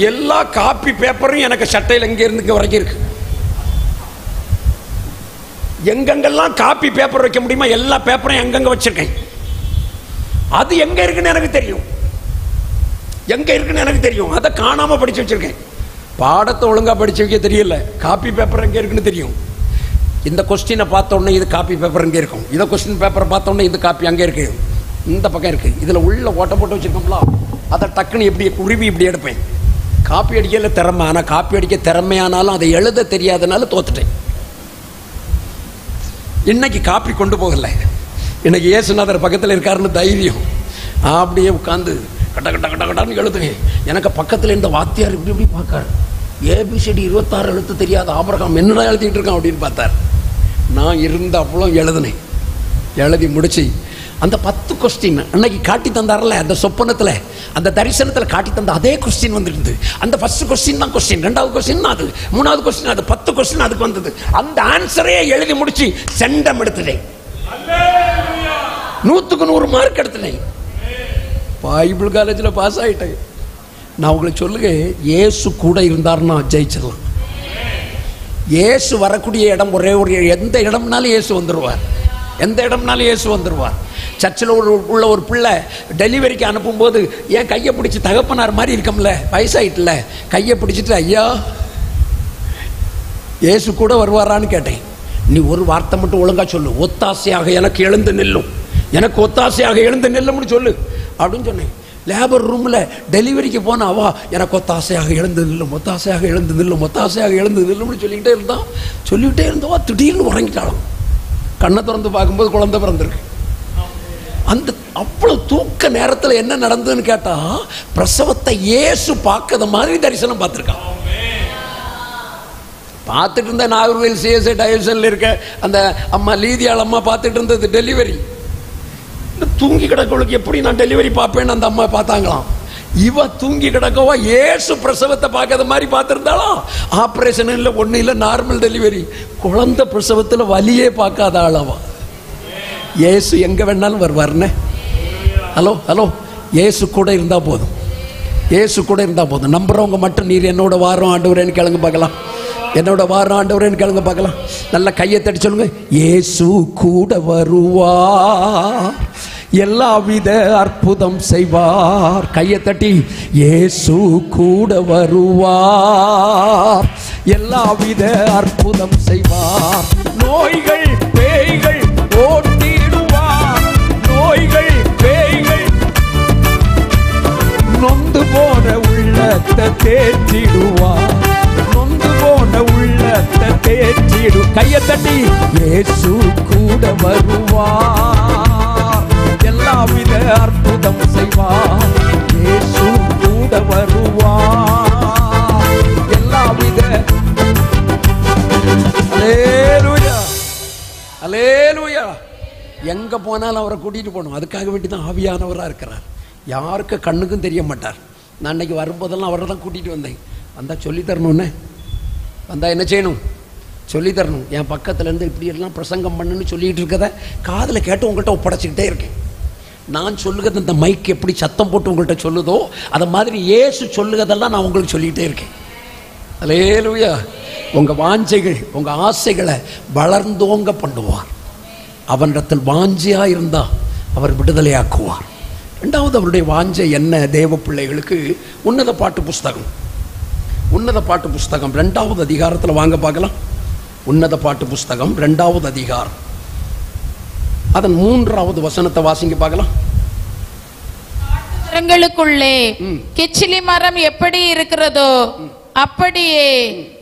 எல்லா காப்பி பேப்பரும் எனக்கு சட்டையில் இங்கே இருந்து இங்கே வரைக்கும் இருக்கு. எங்கெங்கெல்லாம் காப்பி பேப்பர் வைக்க முடியுமா எல்லா பேப்பரையும் எங்கெங்க வச்சிருக்கேன். அது எங்க இருக்குன்னு எனக்கு தெரியும். அதை காணாம படிச்சு வச்சிருக்கேன். பாடத்தை ஒழுங்கா படிச்சு வைக்க தெரியல, காப்பி பேப்பர் எங்க இருக்குன்னு தெரியும். இந்த கொஸ்டினை பார்த்த உடனே இது காப்பி பேப்பர் எங்கே இருக்கும், இந்த கொஸ்டின் பேப்பரை பார்த்த உடனே இது காப்பி அங்கே இருக்கு, இந்த பக்கம் இருக்கு, இதில் உள்ள ஓட்ட போட்டு வச்சிருக்கோம்ல, அதை டக்குன்னு இப்படி குருவி இப்படி எடுப்பேன். காப்பி அடிக்கல திறமை, ஆனால் காப்பி அடிக்க திறமையானாலும் அதை எழுத தெரியாதனால தோத்துட்டேன். இன்னைக்கு காப்பி கொண்டு போகல, இன்னைக்கு இயேசுநாதர் பக்கத்தில் இருக்காருன்னு தைரியம். அப்படியே உட்காந்து கட்ட கட்ட கட்ட கட்டான்னு எழுதுங்க. எனக்கு பக்கத்தில் இந்த வாத்தியார் இப்படி இப்படி பார்க்காரு. ஏபிசிடி 26 எழுத்து தெரியாத ஆபிரகாம் என்னடா எழுதிட்டு இருக்கான் அப்படின்னு பார்த்தார். நான் இருந்த அவ்வளோ எழுதுனேன். எழுதி முடிச்சு அந்த 10 கொஸ்டின் அன்னைக்கு காட்டி தந்தார்ல, அந்த சொப்பனத்தில் அந்த தரிசனத்தில் காட்டி தந்த அதே கொஸ்டின் வந்துருந்து. அந்த ஃபர்ஸ்ட் கொஸ்டின் தான் கொஸ்டின், 2வது கொஸ்டின் அது, 3வது கொஸ்டின் அது, 10 கொஸ்டின் அதுக்கு வந்தது. அந்த ஆன்சரே எழுதி முடிச்சு செண்டம் எடுத்துட்டேன். 100க்கு 100 மார்க் எடுத்துட்டேன். பைபிள் காலேஜில் பாஸ் ஆகிட்டேன். நான் உங்களுக்கு சொல்லுங்க, இயேசு கூட இருந்தார்னா ஜெயிச்சிடலாம். இயேசு வரக்கூடிய இடம் ஒரே ஒரு, எந்த இடம்னாலும் இயேசு வந்துடுவார், எந்த இடம்னாலும் இயேசு வந்துடுவார். சர்ச்சில் உள்ள ஒரு பிள்ளை டெலிவரிக்கு அனுப்பும்போது என் கையை பிடிச்சி, தகப்பனார் மாதிரி இருக்கம்ல, வயசாயிட்டுல, கையை பிடிச்சிட்டு ஐயா இயேசு கூட வருவாரான்னு கேட்டேன். நீ ஒரு வார்த்தை மட்டும் ஒழுங்கா சொல்லு, ஒத்தாசையாக எனக்கு எழுந்து நில்லும், எனக்கு ஒத்தாசையாக எழுந்து நில்லும்னு சொல்லு அப்படின்னு சொன்னேன். லேபர் ரூமில் டெலிவரிக்கு போன அவா எனக்கு ஒத்தாசையாக எழுந்து நில்லும், ஒத்தாசையாக எழுந்து நில்லும், ஒத்தாசையாக எழுந்து நில்லும்னு சொல்லிக்கிட்டே இருந்தவா திடீர்னு உறங்கிட்டாலும். கண்ணை திறந்து பார்க்கும்போது குழந்தை பிறந்திருக்கு. அந்த அவ்வளவு தூக்க நேரத்தில் என்ன நடந்ததுன்னு கேட்டா, பிரசவத்தை இயேசு பார்க்காத மாதிரி தரிசனம் பார்த்துருக்கான். பார்த்துட்டு இருந்த நாகர்கோவில் சிஎஸ்ஐ டைவர்ஷன்ல இருக்க அந்த அம்மா லீதியாள் அம்மா பார்த்துட்டு இருந்தது டெலிவரி. தூங்கி கிடக்கவளுக்கு எப்படி நான் டெலிவரி பார்ப்பேன்னு அந்த அம்மா பார்த்தாங்களாம். இவ தூங்கி கிடக்கவா இயேசு பிரசவத்தை பார்க்காத மாதிரி பார்த்துருந்தாலும், ஆப்ரேஷன் இல்லை, ஒன்றும் இல்லை, நார்மல் டெலிவரி. குழந்தை பிரசவத்தில் வலியே பார்க்காத ஆளவா. இயேசு எங்க வேணாலும் வருவார்னே. ஹலோ, இயேசு கூட இருந்தா போதும், இயேசு கூட இருந்தா போதும். நம்புறவங்க மட்டும் நீர் என்னோட வாரம் ஆண்டவரேன்னு கேளுங்க பார்க்கலாம், என்னோட வாரம் ஆண்டவரேன்னு கேளுங்க பார்க்கலாம். நல்ல கையை தட்டி சொல்லுங்க, இயேசு கூட வருவா, எல்லாவித அற்புதம் செய்வார். கையை தட்டி, இயேசு கூட வருவார், எல்லாவித அற்புதம் செய்வார். நோய்கள் பேய்கள் ஓட்டிடுவார், நோய்கள் பேய்கள் நொந்து போன உள்ள உள்ளத்தை தேற்றிடுவார். நொந்து போன உள்ளத்தை தேற்றிடு. கையை தட்டி இயேசு கூட வருவார். எல்லாவித அற்புதம் செய்வார். இயேசு கூட வருவார். எல்லாவித அல்லேலூயா அல்லேலூயா. எங்க போனாலும் அவரை கூட்டிட்டு போகணும். அதுக்காக வேண்டி தான் ஆவியானவராக இருக்கிறார். யாருக்கு கண்ணுக்கும் தெரிய மாட்டார். நான் அன்னைக்கு வரும்போதெல்லாம் அவரை தான் கூட்டிட்டு வந்தேன். வந்தா சொல்லி தரணும்னு வந்தா என்ன செய்யணும்? சொல்லி தரணும். என் பக்கத்துல இருந்து இப்படி எல்லாம் பிரசங்கம் பண்ணுன்னு சொல்லிட்டு இருக்கத காதில் கேட்டு உங்கள்கிட்ட ஒப்படைச்சிக்கிட்டே இருக்கேன். நான் சொல்லுகிறது இந்த மைக் எப்படி சத்தம் போட்டு உங்கள்கிட்ட சொல்லுதோ அதை மாதிரி இயேசு சொல்லுகிறதெல்லாம் நான் உங்களுக்கு சொல்லிகிட்டே இருக்கேன். அல்லேலூயா. உங்கள் வாஞ்சைகள் உங்கள் ஆசைகளை வளர்ந்தோங்க பண்ணுவார். அவனிடத்தில் வாஞ்சையாக இருந்தால் அவர் விடுதலையாக்குவார். ரெண்டாவது அவருடைய வாஞ்சை என்ன? தேவ பிள்ளைகளுக்கு உன்னத பாட்டு புஸ்தகம், உன்னத பாட்டு புஸ்தகம் 2வது அதிகாரத்தில் வாங்க பார்க்கலாம். உன்னத பாட்டு புஸ்தகம் 2வது அதிகாரம் அதன் 3வது வசனத்தை வாசிங்க பார்க்கலாம். மரங்களுக்குள்ளே கிச்சிலி மரம் எப்படி இருக்கிறதோ அப்படியே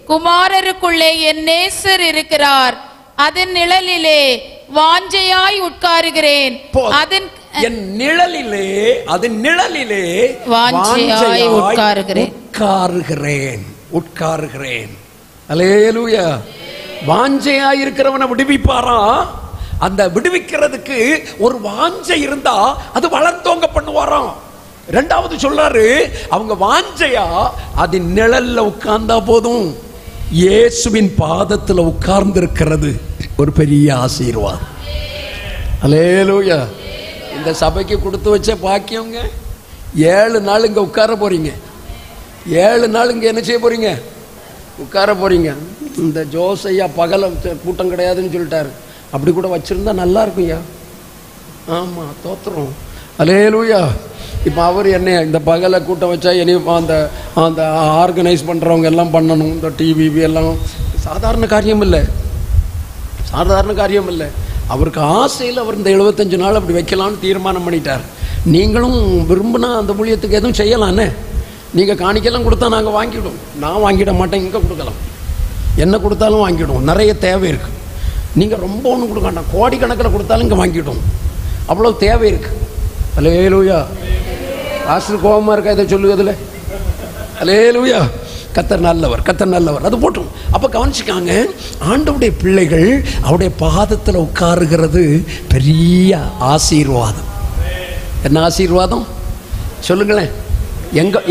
குமாரருக்குள்ளே என் நேசர் இருக்கிறார். அதன் நிழலிலே வாஞ்சையாய் உட்காருகிறேன். அதன் என் நிழலிலே அதன் நிழலிலே வாஞ்சையாய் உட்காருகிறேன். அல்லேலூயா. வாஞ்சையாய் இருக்கிறவனை விடுவிப்பாரா? அந்த விடுவிக்கிறதுக்கு ஒரு வாஞ்சை இருந்தா அது வளர்த்தோங்க பண்ணுவாராம். ரெண்டாவது சொல்றாரு, அவங்க வாஞ்சையா அதன் நிழல்ல உட்கார்ந்தா போதும். இயேசுவின் பாதத்தில் உட்கார்ந்து இருக்கிறது ஒரு பெரிய ஆசீர்வாதம். அல்லேலூயா. இந்த சபைக்கு கொடுத்து வச்ச பாக்கியவங்க 7 நாள் இங்க உட்கார போறீங்க. 7 நாள் இங்க என்ன செய்ய போறீங்க? உட்கார போறீங்க. இந்த ஜோசையா பகல கூட்டம் கிடையாதுன்னு சொல்லிட்டாரு. அப்படி கூட வச்சிருந்தா நல்லா இருக்கும்யா. ஆமா, தோத்துறோம். அல்லேலூயா. இப்போ அவர் என்ன இந்த பகலை கூட்டம் வச்சா இனி அந்த அந்த ஆர்கனைஸ் பண்ணுறவங்க எல்லாம் பண்ணணும். இந்த டிவி எல்லாம் சாதாரண காரியம் இல்லை, சாதாரண காரியம் இல்லை. அவருக்கு ஆசையில் அவர் இந்த 75 நாள் அப்படி வைக்கலான்னு தீர்மானம் பண்ணிட்டார். நீங்களும் விரும்பினா அந்த ஊழியத்துக்கு எதுவும் செய்யலான்னு. நீங்கள் காணிக்கெல்லாம் கொடுத்தா நாங்கள் வாங்கிவிடுவோம். நான் வாங்கிட மாட்டேன், இங்கே கொடுக்கலாம். என்ன கொடுத்தாலும் வாங்கிவிடுவோம். நிறைய தேவை இருக்குது. நீங்கள் ரொம்ப ஒன்றும் கொடுக்க வேண்டாம், கோடிக்கணக்கில் கொடுத்தாலும் இங்கே வாங்கிவிடுவோம். அவ்வளோ தேவை இருக்குது. அல்லேலூயா. ஆசிரியர் கோபமாக இருக்கா இதை சொல்லுவதில்ல? அல்லேலூயா. கர்த்தர் நல்லவர், கர்த்தர் நல்லவர். அது போட்டும். அப்போ கவனிச்சுக்காங்க, ஆண்டவருடைய பிள்ளைகள் அவருடைய பாதத்தில் உட்காருகிறது பெரிய ஆசீர்வாதம். என்ன ஆசீர்வாதம் சொல்லுங்களேன்?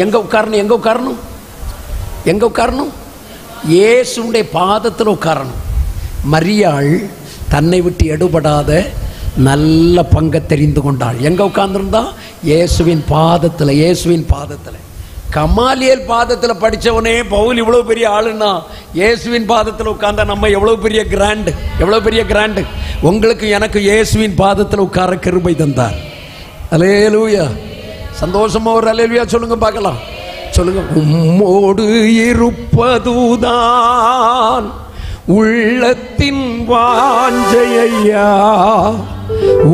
எங்கே உட்காரணும்? எங்கே உட்காரணும்? எங்கே உட்காரணும்? இயேசுடைய பாதத்தில் உட்காரணும். மரியாள் தன்னை விட்டு எடுபடாத நல்ல பங்கை தெரிந்து கொண்டாள். எங்கே உட்கார்ந்துருந்தா? இயேசுவின் பாதத்தில். இயேசுவின் பாதத்தில். கமாலியல் பாதத்தில் படித்தவனே பவுல் இவ்வளோ பெரிய ஆளுன்னா இயேசுவின் பாதத்தில் உட்கார்ந்தா நம்ம எவ்வளோ பெரிய கிராண்டு, எவ்வளோ பெரிய கிராண்டு. உங்களுக்கு எனக்கு இயேசுவின் பாதத்தில் உட்கார கிருபை தந்தார். அல்லேலூயா. சந்தோஷமா ஒரு அல்லேலூயா சொல்லுங்க பார்க்கலாம். சொல்லுங்க. உம்மோடு இருப்பதுதான் உள்ளத்தின் வாஞ்சையா,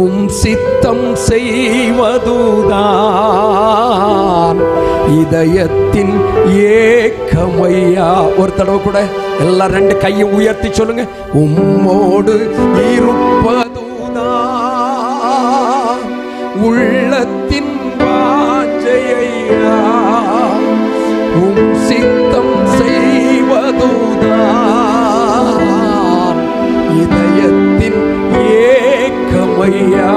உம் சித்தம் செய்வதுதான் இதயத்தின் ஏக்கமையா. ஒரு தடவை கூட எல்லாம் 2 கையை உயர்த்தி சொல்லுங்க. உம்மோடு இருப்பதுதான் உள்ளத்தின் வாஞ்சையா, உம் சித்தம் செய்வதுதான் இதயத்தின் ஏக்கமையா.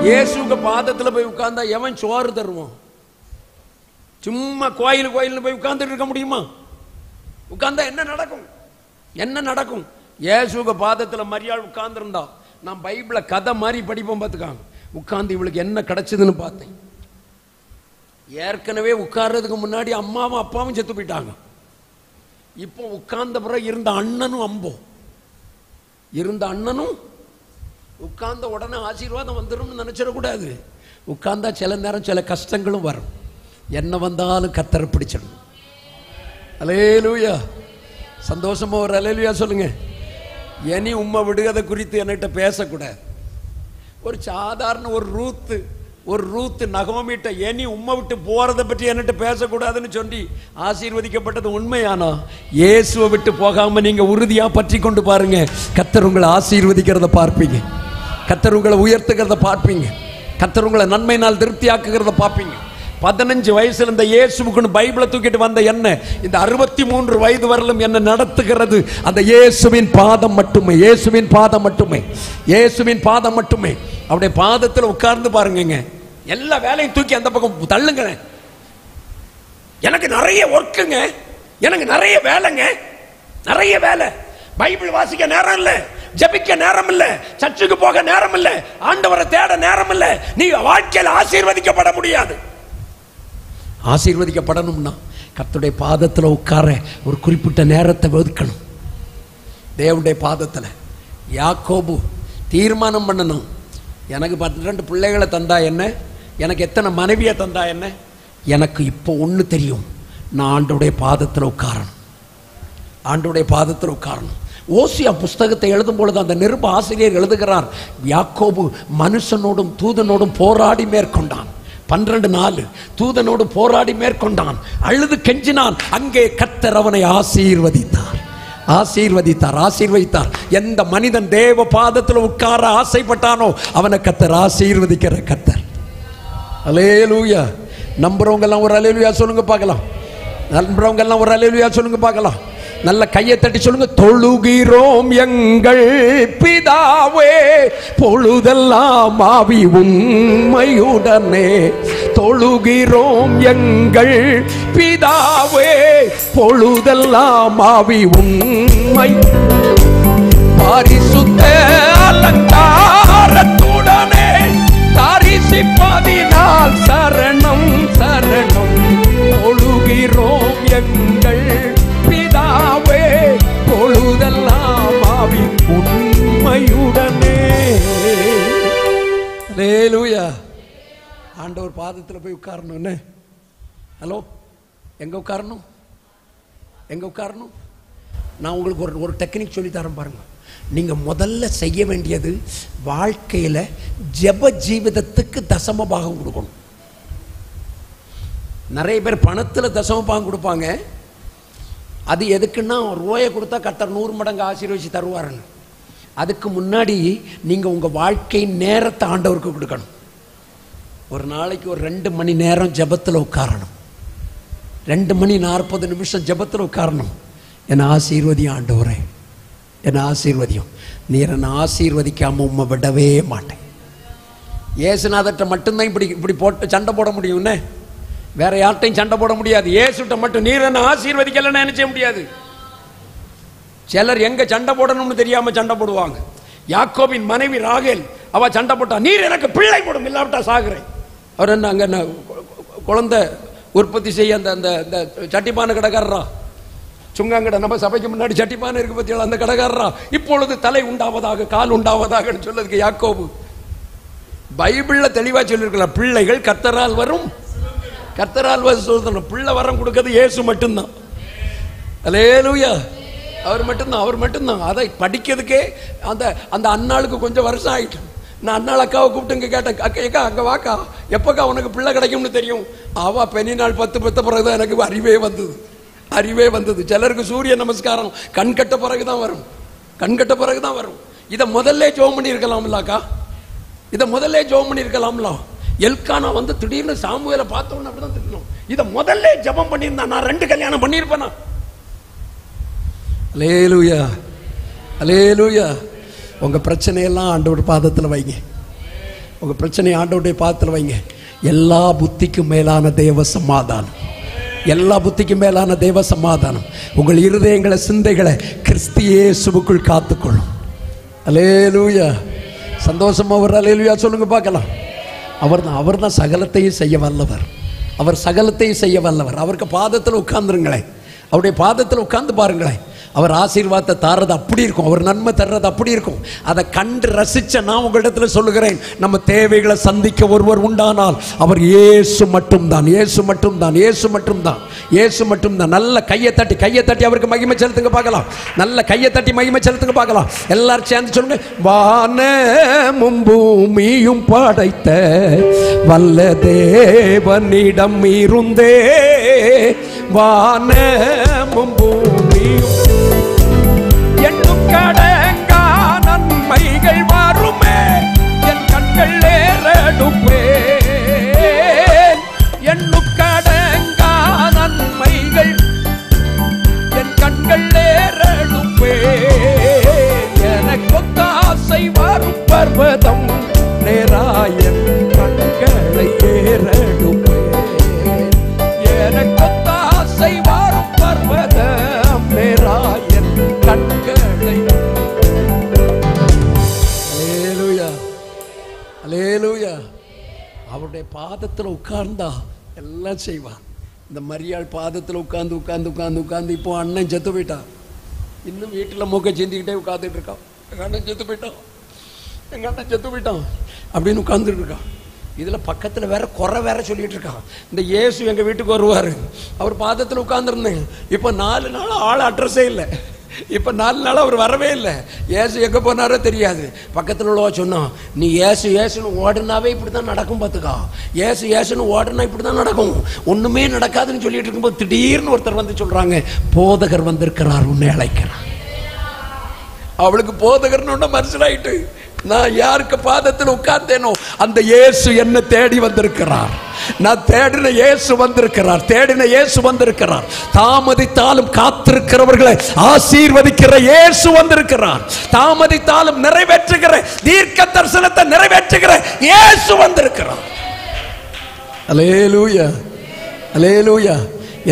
இயேசுக்கு பாதத்துல போய் உட்கார்ந்தா எவன் சோறு தருவான்? சும்மா கோயில் போய் உட்கார்ந்துட்டு இருக்க முடியுமா? உட்கார்ந்தா என்ன நடக்கும்? என்ன நடக்கும்? இயேசுக்கு பாதத்துல மரியாள் உட்கார்ந்துருந்தா, நான் பைபிள கதை மாதிரி படிப்போம் பார்த்துக்காங்க. உட்கார்ந்து இவளுக்கு என்ன கிடைச்சதுன்னு பார்த்தேன். ஏற்கனவே உட்கார்றதுக்கு முன்னாடி அம்மாவும் அப்பாவும் செத்து போயிட்டாங்க. இப்போ உட்கார்ந்த பிறகு இருந்த அண்ணனும் உட்கார்ந்த உடனே ஆசீர்வாதம் வந்துடும் நினைச்சிடக்கூடாது. உட்கார்ந்தா சில நேரம் சில கஷ்டங்களும் வரும். என்ன வந்தாலும் கர்த்தரை பிடிச்சிடணும். அல்லேலூயா. சந்தோஷமா ஒரு அல்லேலூயா சொல்லுங்க. இனி உம்மை விடுகதை குறித்து என்கிட்ட பேசக்கூடாது. ஒரு சாதாரண ஒரு ரூத்து ஒரு ரூத் நகோமிட்ட ஏனி உம்மை விட்டு போறதை பற்றி என்கிட்ட பேசக்கூடாதுன்னு சொல்லி ஆசீர்வதிக்கப்பட்டது உண்மையானா, இயேசுவை விட்டு போகாம நீங்க உறுதியா பற்றி கொண்டு பாருங்க, கர்த்தர் உங்களை ஆசீர்வதிக்கிறத பார்ப்பீங்க, கர்த்தர் உங்களை உயர்த்துகிறத பார்ப்பீங்க, கர்த்தர் உங்களை நன்மையினால் திருப்தியாக்குகிறத பார்ப்பீங்க. 15 வயசுல இந்த இயேசுவுக்குன்னு பைபிளை தூக்கிட்டு வந்த என்ன இந்த 63 வயது வரலும் என்ன நடத்துகிறது அந்த இயேசுவின் பாதம் மட்டுமே, இயேசுவின் பாதம் மட்டுமே, இயேசுவின் பாதம் மட்டுமே. அவருடைய பாதத்தில் உட்கார்ந்து பாருங்க, எல்லா வேலையும் தூக்கி அந்த பக்கம் தள்ளுங்க. எனக்கு நிறைய ஒர்க்குங்க, எனக்கு நிறைய வேலைங்க, நிறைய வேலை, பைபிள் வாசிக்க நேரம் இல்லை, ஜெபிக்க நேரம் இல்லை, சர்ச்சுக்கு போக நேரம் இல்லை, ஆண்டவரை தேட நேரம் இல்லை. நீ வாழ்க்கையில் ஆசீர்வதிக்கப்பட முடியாது. ஆசீர்வதிக்கப்படணும்னா கர்த்தருடைய பாதத்தில் உட்கார ஒரு குறிப்பிட்ட நேரத்தை ஒதுக்கணும். தேவனுடைய பாதத்தில் யாக்கோபு தீர்மானம் பண்ணணும், எனக்கு 12 பிள்ளைகளை தந்தா என்ன, எனக்கு எத்தனை மனைவியை தந்தா என்ன, எனக்கு இப்போ ஒன்று தெரியும், நான் ஆண்டவருடைய பாதத்தில் உட்காரணும், ஆண்டவருடைய பாதத்தில் உட்காரணும். ஓசியா புஸ்தகத்தை எழுதும் பொழுது அந்த நிருப ஆசிரியர் எழுதுகிறார், யாக்கோபு மனுஷனோடும் தூதனோடும் போராடி மேற்கொண்டான். 12 நாள் தூதனோடு போராடி மேற்கொண்டான், அழுது கெஞ்சினான். அங்கே கர்த்தர் அவனை ஆசீர்வதித்தார், ஆசீர்வதித்தார், ஆசீர்வதித்தார். எந்த மனிதன் தேவ பாதத்தில் உட்கார ஆசைப்பட்டானோ அவனை கர்த்தர் ஆசீர்வதிக்கிற கர்த்தர். அல்லேலூயா. நம்புறவங்க எல்லாம் ஒரு அல்லேலூயா சொல்லுங்க பார்க்கலாம். நம்புறவங்க எல்லாம் ஒரு அல்லேலூயா சொல்லுங்க பார்க்கலாம். நல்ல கையை தட்டி சொல்லுங்க. தொழுகிறோம் எங்கள் பிதாவே, பொழுதெல்லாம் ஆவி உண்மையுடனே. தொழுகிறோம் எங்கள் பிதாவே, பொழுதெல்லாம் ஆவி உண்மை. பரிசுத்த அலங்காரத்துடனே தரிசிப்பதினால் சரணம் சரணம். தொழுகிறோம் எங்கள் பிதாவே, பொழுதெல்லாம் ஆவி உண்மையுடனே. அல்லேலூயா. ஆண்டவர் பாதத்தில் போய் உட்காரணும். என்ன ஹலோ, எங்க உட்காரணும், எங்க உட்காரணும்? நான் உங்களுக்கு ஒரு டெக்னிக் சொல்லி தரேன் பாருங்க. நீங்க முதல்ல செய்ய வேண்டியது வாழ்க்கையில ஜெப ஜீவிதத்துக்கு தசம பாகம் கொடுக்கணும். நிறைய பேர் பணத்துல தசம பாகம் கொடுப்பாங்க. அது எதுக்குன்னா ரூபாயை கொடுத்தா கர்த்தர் 100 மடங்கு ஆசீர்வதிச்சு தருவாருன்னு. அதுக்கு முன்னாடி நீங்க உங்க வாழ்க்கை நேரத்தை ஆண்டவருக்கு கொடுக்கணும். ஒரு நாளைக்கு ஒரு 2 மணி நேரம் ஜெபத்தில் உட்காரணும். 2 மணி 40 நிமிஷம் ஜெபத்தில் உட்காரணும். என்னை ஆசீர்வதியும் ஆண்டவரே, என்னை ஆசீர்வதியும். நீர் என்னை ஆசீர்வதிக்காம உம்மை விடவே மாட்டேன். இயேசுநாதர்கிட்ட மட்டும்தான் இப்படி போட்டு சண்டை போட முடியும்னே, வேற யார்ட்டையும் சண்டை போட முடியாது. இயேசுட்ட மட்டும் நீர் என்ன ஆசீர்வதிக்கலன்னு நினைச்ச முடியாது. சிலர் எங்க சண்டை போடணும்னு தெரியாம சண்டை போடுவாங்க. யாக்கோபின் மனைவி ராகேல் அவ சண்டை போட்டா, நீர் எனக்கு பிள்ளை போடும், இல்லாவிட்டா சாகுறேன். அவர் என்ன அங்க என்ன குழந்தை உற்பத்தி செய்ய அந்த அந்த சட்டிப்பான கடைக்காரரா, சுங்காங்கடை நம்ம சபைக்கு முன்னாடி சட்டிப்பான இருக்கு பத்தியா, அந்த கடைக்காரரா இப்பொழுது தலை உண்டாவதாக கால் உண்டாவதாக சொல்லதுக்கு யாக்கோபு பைபிள்ல தெளிவா சொல்லியிருக்கலாம். பிள்ளைகள் கர்த்தரால் வரும், கர்த்தரால் சொல்லணும். பிள்ளை வரம் கொடுக்கிறது இயேசு மட்டும்தான். அல்லேலூயா. அவர் மட்டும்தான், அவர் மட்டும்தான். அதை படிக்கிறதுக்கே அந்த அந்த அண்ணாளுக்கு கொஞ்சம் வருஷம் ஆகிட்டு. நான் அண்ணாள் அக்காவை கூப்பிட்டு இங்கே கேட்டேன், அக்கா அங்கே வாக்கா, எப்போக்கா உனக்கு பிள்ளை கிடைக்கும்னு தெரியும். அவள் பெண்ணி நாள் 10 பெற்ற பிறகுதான் எனக்கு அறிவே வந்தது, அறிவே வந்தது. சிலருக்கு சூரிய நமஸ்காரம் கண் கட்ட பிறகுதான் வரும், கண் கட்ட பிறகுதான் வரும். இதை முதல்ல ஜோம் பண்ணியிருக்கலாம்லக்கா, இதை முதல்ல ஜோம் பண்ணியிருக்கலாம்ல. எல்கானா வந்து திடீர்னு சாமுவேலை பார்த்தோன்னு அப்படிதான் திட்டணும். இதை முதல்ல ஜபம் பண்ணியிருந்தா நான் 2 கல்யாணம் பண்ணியிருப்பேனா. அல்லேலூயா, அல்லேலூயா. உங்க பிரச்சனையெல்லாம் ஆண்டவருடைய பாதத்தில் வைங்க, உங்க பிரச்சனையை ஆண்டவருடைய பாதத்தில் வைங்க. எல்லா புத்திக்கும் மேலான தேவ சமாதானம், எல்லா புத்திக்கும் மேலான தேவ சமாதானம் உங்கள் இருதயங்களை சிந்தைகளை கிறிஸ்து இயேசுவுக்குள் காத்துக்கொள்ளும். அல்லேலூயா. சந்தோஷமா ஒரு அல்லேலூயா சொல்லுங்க பார்க்கலாம். அவர் தான் சகலத்தையும் செய்ய வல்லவர், அவர் சகலத்தையும் செய்ய வல்லவர். அவருக்கு பாதத்தில் உட்கார்ந்துருங்களேன், அவருடைய பாதத்தில் உட்கார்ந்து பாருங்களேன். அவர் ஆசீர்வாதத்தை தாரது அப்படி இருக்கும், அவர் நன்மை தர்றது அப்படி இருக்கும். அதை கண்டு ரசிச்ச நான் உங்களிடத்தில் சொல்லுகிறேன், நம்ம தேவைகளை சந்திக்க ஒருவர் உண்டானால் அவர் இயேசு மட்டும்தான், இயேசு மட்டும்தான், இயேசு மட்டும்தான், இயேசு மட்டும்தான். நல்ல கையை தட்டி அவருக்கு மகிமை செலுத்துங்க பார்க்கலாம். நல்ல கையை தட்டி மகிமை செலுத்துங்க பார்க்கலாம். எல்லாரும் சேர்ந்து சொல்லுங்க. வானமும் பூமியும் படைத்த வல்ல தேவனிடம் இருந்தே வானமும் பூமியும் எண்ணும் கடங்கா நன்மைகள் வருமே, என் கண்கள் ஏறெடுப்பேன். எண்ணும் கடங்கா நன்மைகள் என் கண்கள் ஏறெடுப்பேன். எனக்கு ஒத்தாசை வரும் பர்வதம் நேராயன் கண்களை ஏறெடுப்பேன். எனக்கு ஒத்தாசை வரும் பர்வதம் நேராயன் கண்களை. அல்லேலூயா, அல்லேலூயா. அவருடைய பாதத்தில் உட்கார்ந்தா எல்லாம் செய்வார். இந்த மரியாள் பாதத்தில் உட்கார்ந்து உட்கார்ந்து உட்கார்ந்து உட்கார்ந்து இப்போ அண்ணன் செத்து போயிட்டான். இன்னும் வீட்டில் மூக்க சிந்திக்கிட்டே உட்காந்துட்டு இருக்கான். எங்கள் அண்ணன் செத்து போயிட்டான், எங்கள் அண்ணன் செத்து போயிட்டான் அப்படின்னு உட்காந்துட்டு இருக்கான். இதில் பக்கத்தில் வேற குறை வேற சொல்லிட்டு இருக்கான். இந்த இயேசு எங்கள் வீட்டுக்கு வருவார், அவர் பாதத்தில் உட்காந்துருந்தேன். இப்போ 4 நாள் ஆள் அட்ரஸே இல்லை. இப்போ 4 நாள் அவர் வரவே இல்லை. ஏசு எங்கே போனாரோ தெரியாது. பக்கத்தில் உள்ளவா சொன்னான், நீ ஏசு ஏசுன்னு ஓடுனாவே இப்படி தான் நடக்கும் பார்த்துக்கா. ஏசு ஏசுன்னு ஓடுனா இப்படி தான் நடக்கும், ஒன்றுமே நடக்காதுன்னு சொல்லிட்டு இருக்கும்போது திடீர்னு ஒருத்தர் வந்து சொல்கிறாங்க, போதகர் வந்திருக்கிறார், உன்னை அழைக்கிறார். அவளுக்கு போதகர்னு ஒன்று மனசிலாயிட்டு, நான் யாருக்கு பாதத்தில் உட்கார்ந்தேனோ அந்த இயேசு என்ன தேடி வந்திருக்கிறார். நான் தேடின இயேசு வந்திருக்கிறார், தேடின இயேசு வந்திருக்கிறார். தாமதித்தாலும் காத்திருக்கிறவர்களை ஆசீர்வதிக்கிற இயேசு வந்திருக்கிறார். தாமதித்தாலும் நிறைவேற்றுகிற தீர்க்க தரிசனத்தை நிறைவேற்றுகிற இயேசு வந்திருக்கிறார். அல்லேலூயா, அல்லேலூயா.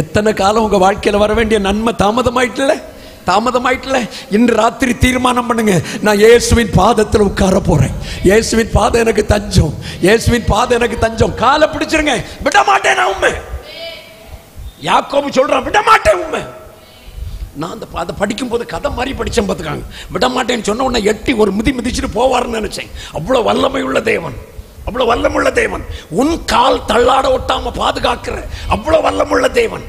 எத்தனை காலம் உங்க வாழ்க்கையில் வர வேண்டிய நன்மை தாமதமாயிட்டுல, தாமதமாயிட்டுல. இன்று ராத்திரி தீர்மானம் பண்ணுங்க, நான் இயேசுவின் பாதத்தில் உட்கார போறேன். இயேசுவின் பாதம் எனக்கு தஞ்சம், இயேசுவின் பாதம் எனக்கு தஞ்சம். காலை பிடிச்சிருங்க, விட மாட்டேன் நான் உண்மை. யாக்கோபு சொல்றான், விட மாட்டேன் உண்மை. நான் அந்த அதை படிக்கும் போது கதை மாதிரி படிச்சேன் பார்த்துக்காங்க. விட மாட்டேன்னு சொன்ன உடனே எட்டி ஒரு மிதிச்சுட்டு போவார்னு நினைச்சேன். அவ்வளவு வல்லமை உள்ள தேவன், அவ்வளவு வல்லமுள்ள தேவன். உன் கால் தள்ளாட ஒட்டாம பாதுகாக்கிற அவ்வளவு வல்லமுள்ள தேவன்.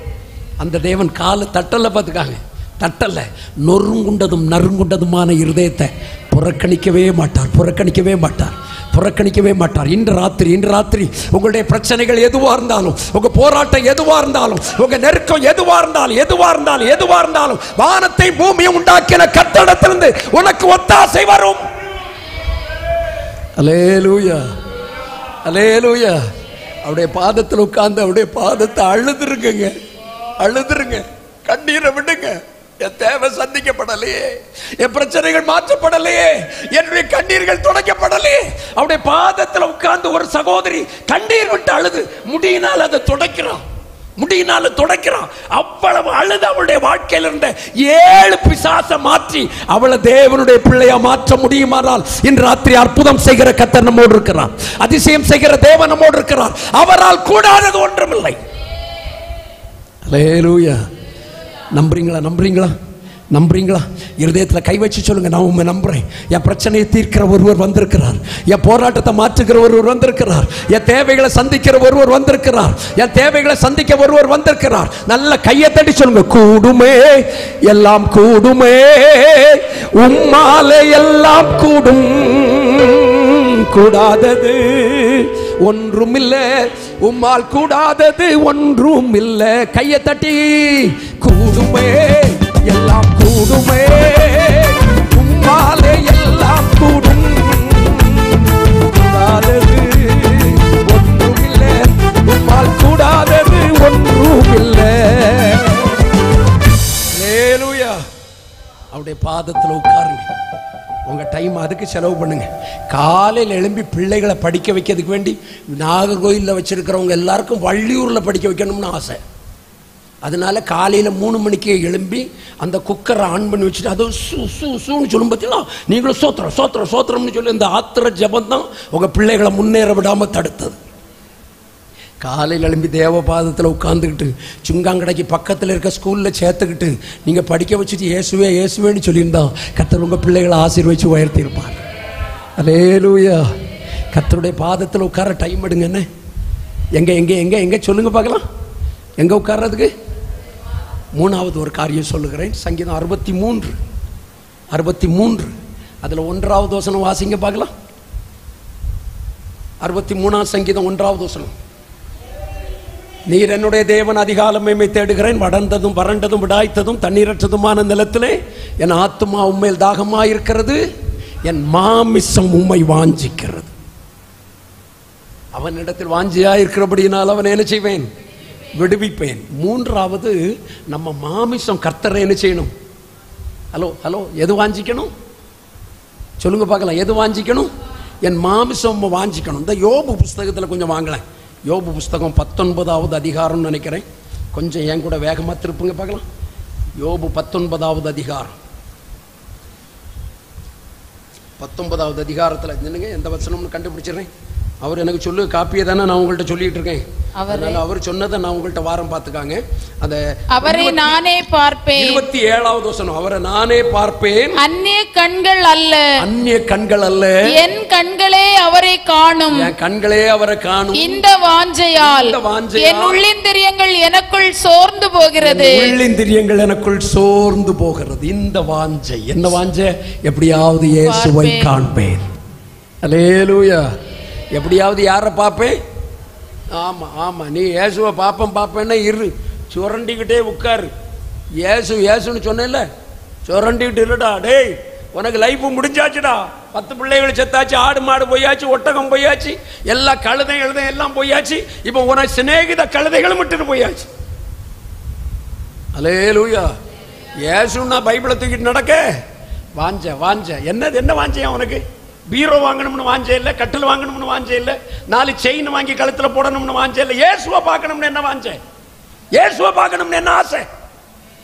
அந்த தேவன் காலை தட்டல பார்த்துக்காங்க, தட்டல்ல, நொறுங்குண்டதும் நறுங்குண்டதுமான இருதயத்தை புறக்கணிக்கவே மாட்டார், புறக்கணிக்கவே மாட்டார், புறக்கணிக்கவே மாட்டார். இன்று ராத்திரி உங்களுடைய பிரச்சனைகள் எதுவா இருந்தாலும், உங்க போராட்டம் எதுவா இருந்தாலும், உங்க நெருக்கம் எதுவா இருந்தாலும் வானத்தை பூமியை உண்டாக்கின கர்த்தரிடத்திலிருந்து உனக்கு ஒத்தாசை வரும். அல்லேலூயா, அல்லேலூயா. அவருடைய பாதத்தில் உட்கார்ந்து அவருடைய பாதத்தை அழுதுருங்க, கண்ணீரை விடுங்க. என் தேவை சந்திக்கப்படலையே, என் பிரச்சனைகள் மாற்றப்படலையே, என்னுடைய கண்ணீர்கள் துடைக்கப்படலையே. அவருடைய பாதத்தில் உட்கார்ந்து ஒரு சகோதரி கண்ணீர் விட்டு அழுது முடியினால் அதை துடைக்கிறான், அவ்வளவு அழுது அவளுடைய வாழ்க்கையில் இருந்த 7 பிசாசை மாற்றி அவளை தேவனுடைய பிள்ளையா மாற்ற முடியுமானால் இன்று ராத்திரி அற்புதம் செய்கிற கர்த்தர் நம்மோடு இருக்கிறார், அதிசயம் செய்கிற தேவன் நம்மோடு இருக்கிறார். அவரால் கூடாதது ஒன்றுமில்லை. அல்லேலூயா. நம்புறீங்களா? இருதயத்தில் கை வச்சு சொல்லுங்க, நான் உண்மை நம்புறேன். என் பிரச்சனையை தீர்க்கிற ஒருவர் வந்திருக்கிறார், என் போராட்டத்தை மாற்றுகிற ஒருவர் வந்திருக்கிறார், என் தேவைகளை சந்திக்கிற ஒருவர் வந்திருக்கிறார், என் தேவைகளை சந்திக்க ஒருவர் வந்திருக்கிறார். நல்ல கையை தட்டி சொல்லுங்க, கூடுமே எல்லாம் கூடுமே, உம்மாலே எல்லாம் கூடும், கூடாதது ஒன்றுமில்லை, உம்மால் கூடாதது ஒன்றுமில்லை. கையை தட்டி, கூடுமே எல்லாம் கூடுமே, உம்மாலே எல்லாம் கூடும், கூடாதது ஒன்றுமில்லை, உம்மால் கூடாதது ஒன்றுமில்லை. அல்லேலூயா. அவருடைய பாதத்தில் உட்காருங்க, உங்க டைம் அதுக்கு செலவு பண்ணுங்க. காலையில் எழும்பி பிள்ளைகளை படிக்க வைக்கிறதுக்கு வேண்டி நாகர்கோயிலில் வச்சிருக்கிறவங்க எல்லாருக்கும் வள்ளியூரில் படிக்க வைக்கணும்னு ஆசை. அதனால காலையில் 3 மணிக்கே எழும்பி அந்த குக்கரை ஆன் பண்ணி வச்சுட்டு அது சூன்னு சொல்லும் பார்த்தீங்களா, நீங்களும் சோத்திரம்னு சொல்லி இந்த ஆத்திர ஜபம் தான் உங்கள் பிள்ளைகளை முன்னேற விடாமல் தடுத்தது. காலையில் எழும்பி தேவ பாதத்தில் உட்காந்துக்கிட்டு சுங்காங்கடைக்கு பக்கத்தில் இருக்க ஸ்கூலில் சேர்த்துக்கிட்டு நீங்கள் படிக்க வச்சுட்டு இயேசுவே இயேசுவேன்னு சொல்லியிருந்தா கர்த்தர் உங்கள் பிள்ளைகளை ஆசீர்வதிச்சு உயர்த்தியிருப்பார். அல்லேலூயா. கர்த்தருடைய பாதத்தில் உட்கார டைம் எடுங்க. என்ன எங்கே எங்கே எங்கே எங்கே சொல்லுங்க பார்க்கலாம். எங்கே உட்கார்றதுக்கு? மூணாவது ஒரு காரியம் சொல்லுகிறேன். சங்கீதம் 63 அதில் 1வது வசனம் வாசிங்க பார்க்கலாம். 63ஆம் சங்கீதம் 1வது வசனம். நீர் என்னுடைய தேவன், அதிகாலமே தேடுகிறேன். வடர்ந்ததும் வறண்டதும் விடாய்த்ததும் தண்ணீரற்றதுமான நிலத்திலே என் ஆத்துமா உண்மையில் தாகமாயிருக்கிறது, என் மாமிசம் உம்மை வாஞ்சிக்கிறது. அவனிடத்தில் வாஞ்சியா இருக்கிறபடியினால் அவன் என்ன செய்வேன்? விடுவிப்பேன். 3வது நம்ம மாமிசம் கர்த்தரை என்ன செய்யணும்? ஹலோ எது வாஞ்சிக்கணும் சொல்லுங்க பார்க்கலாம். எது வாஞ்சிக்கணும்? என் மாமிசம் வாஞ்சிக்கணும். இந்த யோபு புஸ்தகத்தில் கொஞ்சம் வாங்கலாம். யோபு புஸ்தகம் 19வது அதிகாரம் நினைக்கிறேன். கொஞ்சம் என் கூட வேகமாக திருப்புங்க பார்க்கலாம். யோபு 19வது அதிகாரம். 19வது அதிகாரத்தில் நின்னுங்க. எந்த வசனம்னு கண்டுபிடிச்சிடுறேன். அவர் எனக்கு சொல்லு காப்பியை தானே நான் உங்கள்கிட்ட சொல்லிட்டு இருக்கேன். அவர் சொன்னதை நான் உங்கள்கிட்ட வாரம் பார்த்துக்காங்க. அந்த அவரை நானே பார்ப்பேன். 27வது வசனம். அவரை நானே பார்ப்பேன், அந்நிய கண்கள் அல்ல, அந்நிய கண்கள் அல்ல, என் கண்களே அவரை காணும், என் கண்களே அவரை காணும். இந்த வாஞ்சையால் என் உள்ளிந்திரியங்கள் எனக்குள் சோர்ந்து போகிறது, உள்ளிந்திரியங்கள் எனக்குள் சோர்ந்து போகிறது. இந்த வாஞ்சை என்ன வாஞ்சை? எப்படியாவது இயேசுவை காண்பேன். அல்லேலூயா. எப்படியாவது யாரை பார்ப்பேன்? ஆமாம் நீ இயேசுவை பார்ப்பேன்னா இரு, சுரண்டிக்கிட்டே உட்காரு. இயேசுன்னு சொன்னேன்ல, சுரண்டிக்கிட்டு இருடா. டேய் உனக்கு லைஃப் முடிஞ்சாச்சுடா. 10 பிள்ளைகள் செத்தாச்சு, ஆடு மாடு போயாச்சு, ஒட்டகம் போயாச்சு, எல்லா கழுதை எல்லாம் போயாச்சு. இப்போ உனக்கு சிநேகித கழுதைகளும் விட்டுட்டு போயாச்சு. அல்லேலூயா. இயேசுன்னா பைபிளை தூக்கிட்டு நடக்க வாஞ்ச என்னது? என்ன வாஞ்சையா உனக்கு? பீரோ வாங்கணும்னு வாஞ்சே இல்லை, கட்டில் வாங்கணும்னு வாஞ்சே இல்லை, 4 செயின் வாங்கி கழுத்தில் போடணும்னு வாஞ்சே இல்லை. இயேசுவை பார்க்கணும்னு என்ன வாஞ்சே? இயேசுவை பார்க்கணும்னு என்ன ஆசை?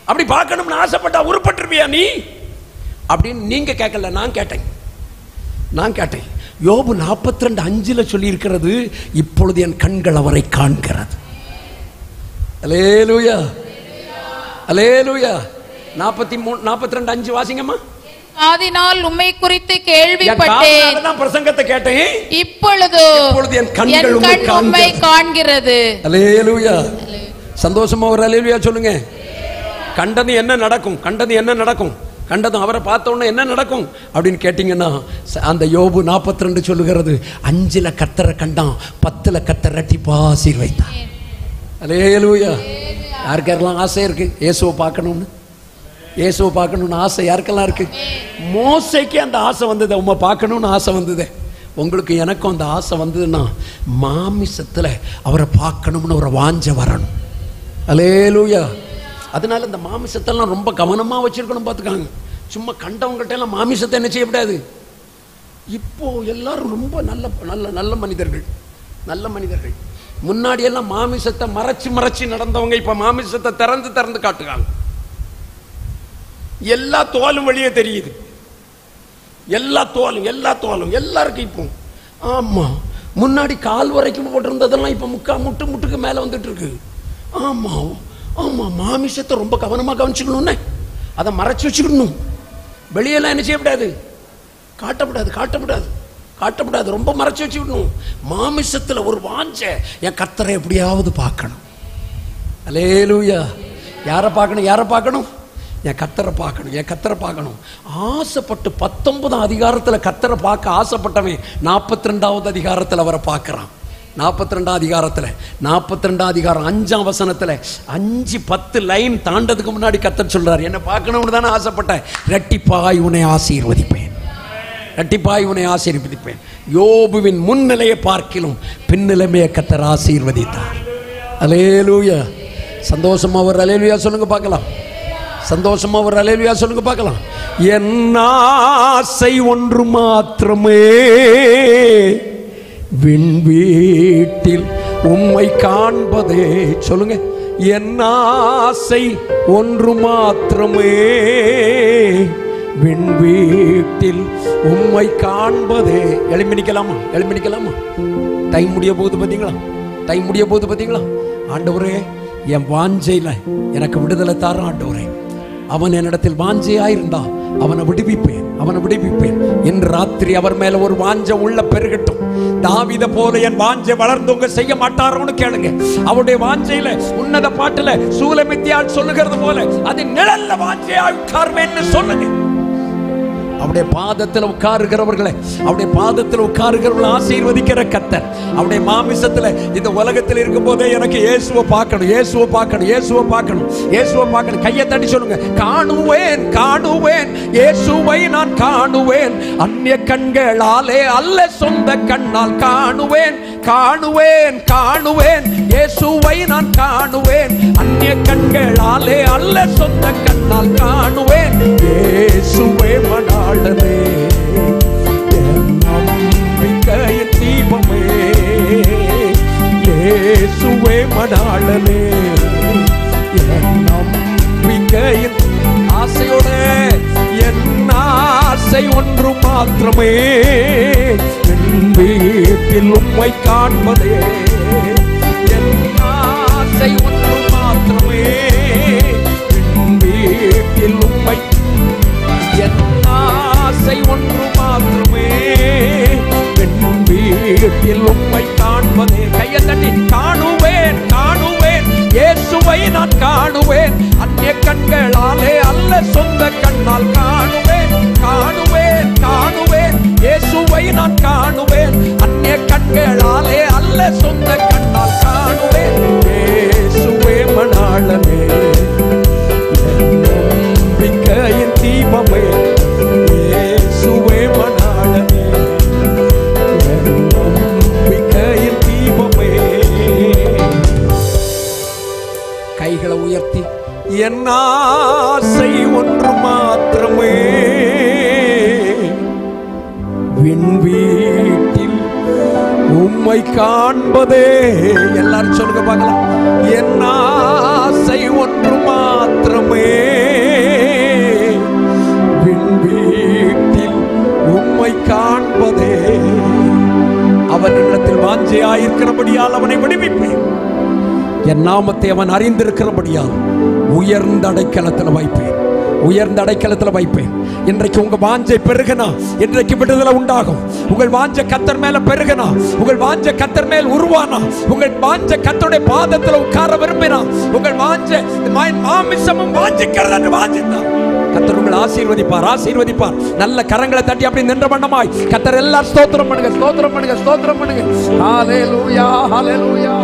அப்படி பார்க்கணும்னு ஆசைப்பட்டா உருப்பட்டிருப்பியா நீ? அப்படின்னு நீங்க கேட்கல, நான் கேட்டேன். யோபு 42:5 சொல்லி இருக்கிறது, இப்பொழுது என் கண்கள் அவரை காண்கிறது. அல்லேலூயா. அல்லேலூயா. 42:5 வாசிங்கம்மா. காதினால் உம்மை குறித்து கேள்விப்பட்டேன், பிரசங்கத்தை கேட்டேன், இப்பொழுது என் கண்கள் உம்மை காண்கிறது. அல்லேலூயா. சந்தோஷமா ஒரு அல்லேலூயா சொல்லுங்க. கண்டது என்ன நடக்கும்? கண்டதும் அவரை பார்த்த உடனே என்ன நடக்கும் அப்படின்னு கேட்டீங்கன்னா, அந்த யோபு 42 சொல்லுகிறது, 5ல் கர்த்தரை கண்டான், 10ல் கர்த்தர் இரட்டிப்பா ஆசீர்வதித்தான். அல்லேலூயா. யாருக்கெல்லாம் ஆசை இருக்கு இயேசுவை பார்க்கணும்னு ஆசை? யாருக்கெல்லாம் இருக்கு? மோசைக்கு அந்த ஆசை வந்தது, உம்மை பார்க்கணும்னு ஆசை வந்தது. உங்களுக்கு எனக்கும் அந்த ஆசை வந்ததுன்னா மாமிசத்தில் அவரை பார்க்கணும்னு ஒரு வாஞ்ச வரணும். அல்லேலூயா. அதனால இந்த மாமிசத்தெல்லாம் ரொம்ப கவனமாக வச்சிருக்கணும். பார்த்துக்காங்க. சும்மா கண்டவங்கள்ட்ட எல்லாம் மாமிசத்தை என்ன செய்யக்கூடாது. இப்போ எல்லாரும் ரொம்ப நல்ல மனிதர்கள். முன்னாடி எல்லாம் மாமிசத்தை மறைச்சு நடந்தவங்க இப்ப மாமிசத்தை திறந்து காட்டுறாங்க. எல்லா தோலும் வெளியே தெரியுது. எல்லா தோலும் எல்லாருக்கும் இப்போ. ஆமா, முன்னாடி கால் வரைக்கும் போட்டிருந்ததெல்லாம் இப்ப முட்டுக்கு மேல வந்துட்டு இருக்கு. ஆமா, மாமிசத்தை ரொம்ப கவனமா கவனிச்சுக்கணும்னு அதை மறைச்சு வச்சுக்கணும். வெளியெல்லாம் என்ன செய்யக்கூடாது, காட்டப்படாது, ரொம்ப மறைச்சு வச்சுக்கணும். மாமிசத்துல ஒரு வாஞ்ச, என் கர்த்தரை எப்படியாவது பார்க்கணும். அல்லேலூயா. யாரை பார்க்கணும்? என் கர்த்தரை பார்க்கணும். ஆசைப்பட்டு 19ஆம் அதிகாரத்தில் கர்த்தரை பார்க்க ஆசைப்பட்டவன் 42வது அதிகாரத்தில் அவரை பார்க்கிறான். 42ஆம் அதிகாரத்தில் 42ஆம் அதிகாரம் 5ஆம் வசனத்தில் 5-10 லைன் தாண்டதுக்கு முன்னாடி கர்த்தர் சொல்றார், என்ன பார்க்கணும்னு தானே ஆசைப்பட்டேன், இரட்டிப்பாய் உன்னை ஆசீர்வதிப்பேன். யோபுவின் முன்னிலையை பார்க்கிலும் பின்னிலைமையை கர்த்தர் ஆசீர்வதித்தார். அல்லேலூயா. சந்தோஷமா ஒரு அல்லேலூயா சொல்லுங்க பார்க்கலாம். என் ஆசை ஒன்று மாத்திரமே, விண்வீட்டில் உம்மை காண்பதே. சொல்லுங்க, என் ஆசை ஒன்று மாத்திரமே, விண்வீட்டில் உம்மை காண்பதே. எழும்பி நிக்கலாமா? டைம் முடிய போகுது பார்த்தீங்களா? டைம் முடிய போது பார்த்தீங்களா? ஆண்டவரே, என் வாஞ்சையில எனக்கு விடுதலை தார ஆண்டவரே. அவன் என்னிடத்தில் வாஞ்சையாயிருந்தா அவனை விடுவிப்பேன், அவனை விடுவிப்பேன் என்று ராத்திரி அவர் மேல ஒரு வாஞ்சை உள்ள பெருகட்டும். தாவீத போல என் வாஞ்சை வளர்ந்தவங்க செய்ய மாட்டாரோன்னு கேளுங்க. அவருடைய வாஞ்சையில உன்னத பாட்டுல சூலமித்தியால் சொல்லுகிறது போல அது நிழல்ல வாஞ்சையா உட்கார்வேன்னு சொல்லுங்க. அவருடைய பாதத்தில் உட்காருகிறவர்களை, அவருடைய பாதத்தில் உட்காருகிறவர்களை ஆசீர்வதிக்கிற கர்த்தர். அவருடைய மாமிசத்தில் இந்த உலகத்தில் இருக்கும் போதே எனக்கு இயேசுவை பார்க்கணும், இயேசுவை பார்க்கணும், இயேசுவை பார்க்கணும், இயேசுவை பார்க்கணும். கையை தட்டி சொல்லுங்க, காணுவேன் காணுவேன் இயேசுவை நான் காணுவேன், அந்நிய கண்களாலே அல்ல சொந்த கண்ணால் காணுவேன் காணுவேன் காணுவேன் இயேசுவை நான் காணுவேன், அந்நிய கண்களாலே அல்ல சொந்த கண்ணால் காணுவேன். இயேசுவே மணாளனே, என் நம்பிக்கையின் தீபமே, இயேசுவே மணாளனே, என் நம்பிக்கையின் ஆசையோட என் ஆசை ஒன்று மாத்திரமே, என் வீட்டில் உம்மை காண்பதே, என் ஆசை ஒன்று மாத்திரமே, என் வீட்டில் உம்மை, என் ஆசை ஒன்று மாத்திரமே, என் வீட்டில் உம்மை காண்பதே. கையை தட்டி காணுவேன் காணுவேன் இயேசுவை நான் காணுவேன், அந்நிய கண்களாலே அல்ல சொந்த கண்ணால் காணுவேன் காணுவேன் காணுவேன் இயேசுவை நான் காணுவேன், அந்நிய கண்களாலே அல்ல சொந்த கண்ணால் காணுவேன். இயேசுவே மணாளனே, நம்பிக்கையின் தீபமே, இயேசுவே மணாளனே, நம்பிக்கையின் தீபமே. கைகளை உயர்த்தி என் ஆசை ஒன்று மாத்திரமே, விண் வீட்டில் உம்மை காண்பதே. எல்லாரும் சொல்லுங்க பார்க்கலாம், என் ஆசை ஒன்று மாத்திரமே, விண் வீட்டில் உம்மை காண்பதே. அவன் இடத்தில் வாஞ்சையாயிருக்கிறபடியால் அவனை விடுவிப்பேன், என் நாமத்தை அவன் அறிந்திருக்கிறபடியால் உயர்ந்த அடைக்கலத்தில் வைப்பேன், உயர்ந்த அடைக்கலத்தில் வைப்பேன். இன்றைக்கு உங்க வாஞ்சை பெருகனா இன்றைக்கு விடுதலை உண்டாகும். உங்கள் வாஞ்சை கர்த்தர் மேல பெருகனா, உங்கள் வாஞ்சை கர்த்தர் மேல் உருவானா, உங்கள் வாஞ்சை கர்த்தருடைய பாதத்தில் உட்கார விரும்பினா, உங்கள் வாஞ்சை மாமிசமும் வாஞ்சிக்கிறது என்று வாஞ்சித்தான் கர்த்தர் உங்களை ஆசீர்வதிப்பார், ஆசீர்வதிப்பார். நல்ல கரங்களை தட்டி அப்படி நின்ற வண்ணமாய் கர்த்தர் எல்லாரும் ஸ்தோத்திரம் பண்ணுங்க, ஸ்தோத்திரம் பண்ணுங்க, ஸ்தோத்திரம் பண்ணுங்க. ஹalleluya ஹalleluya.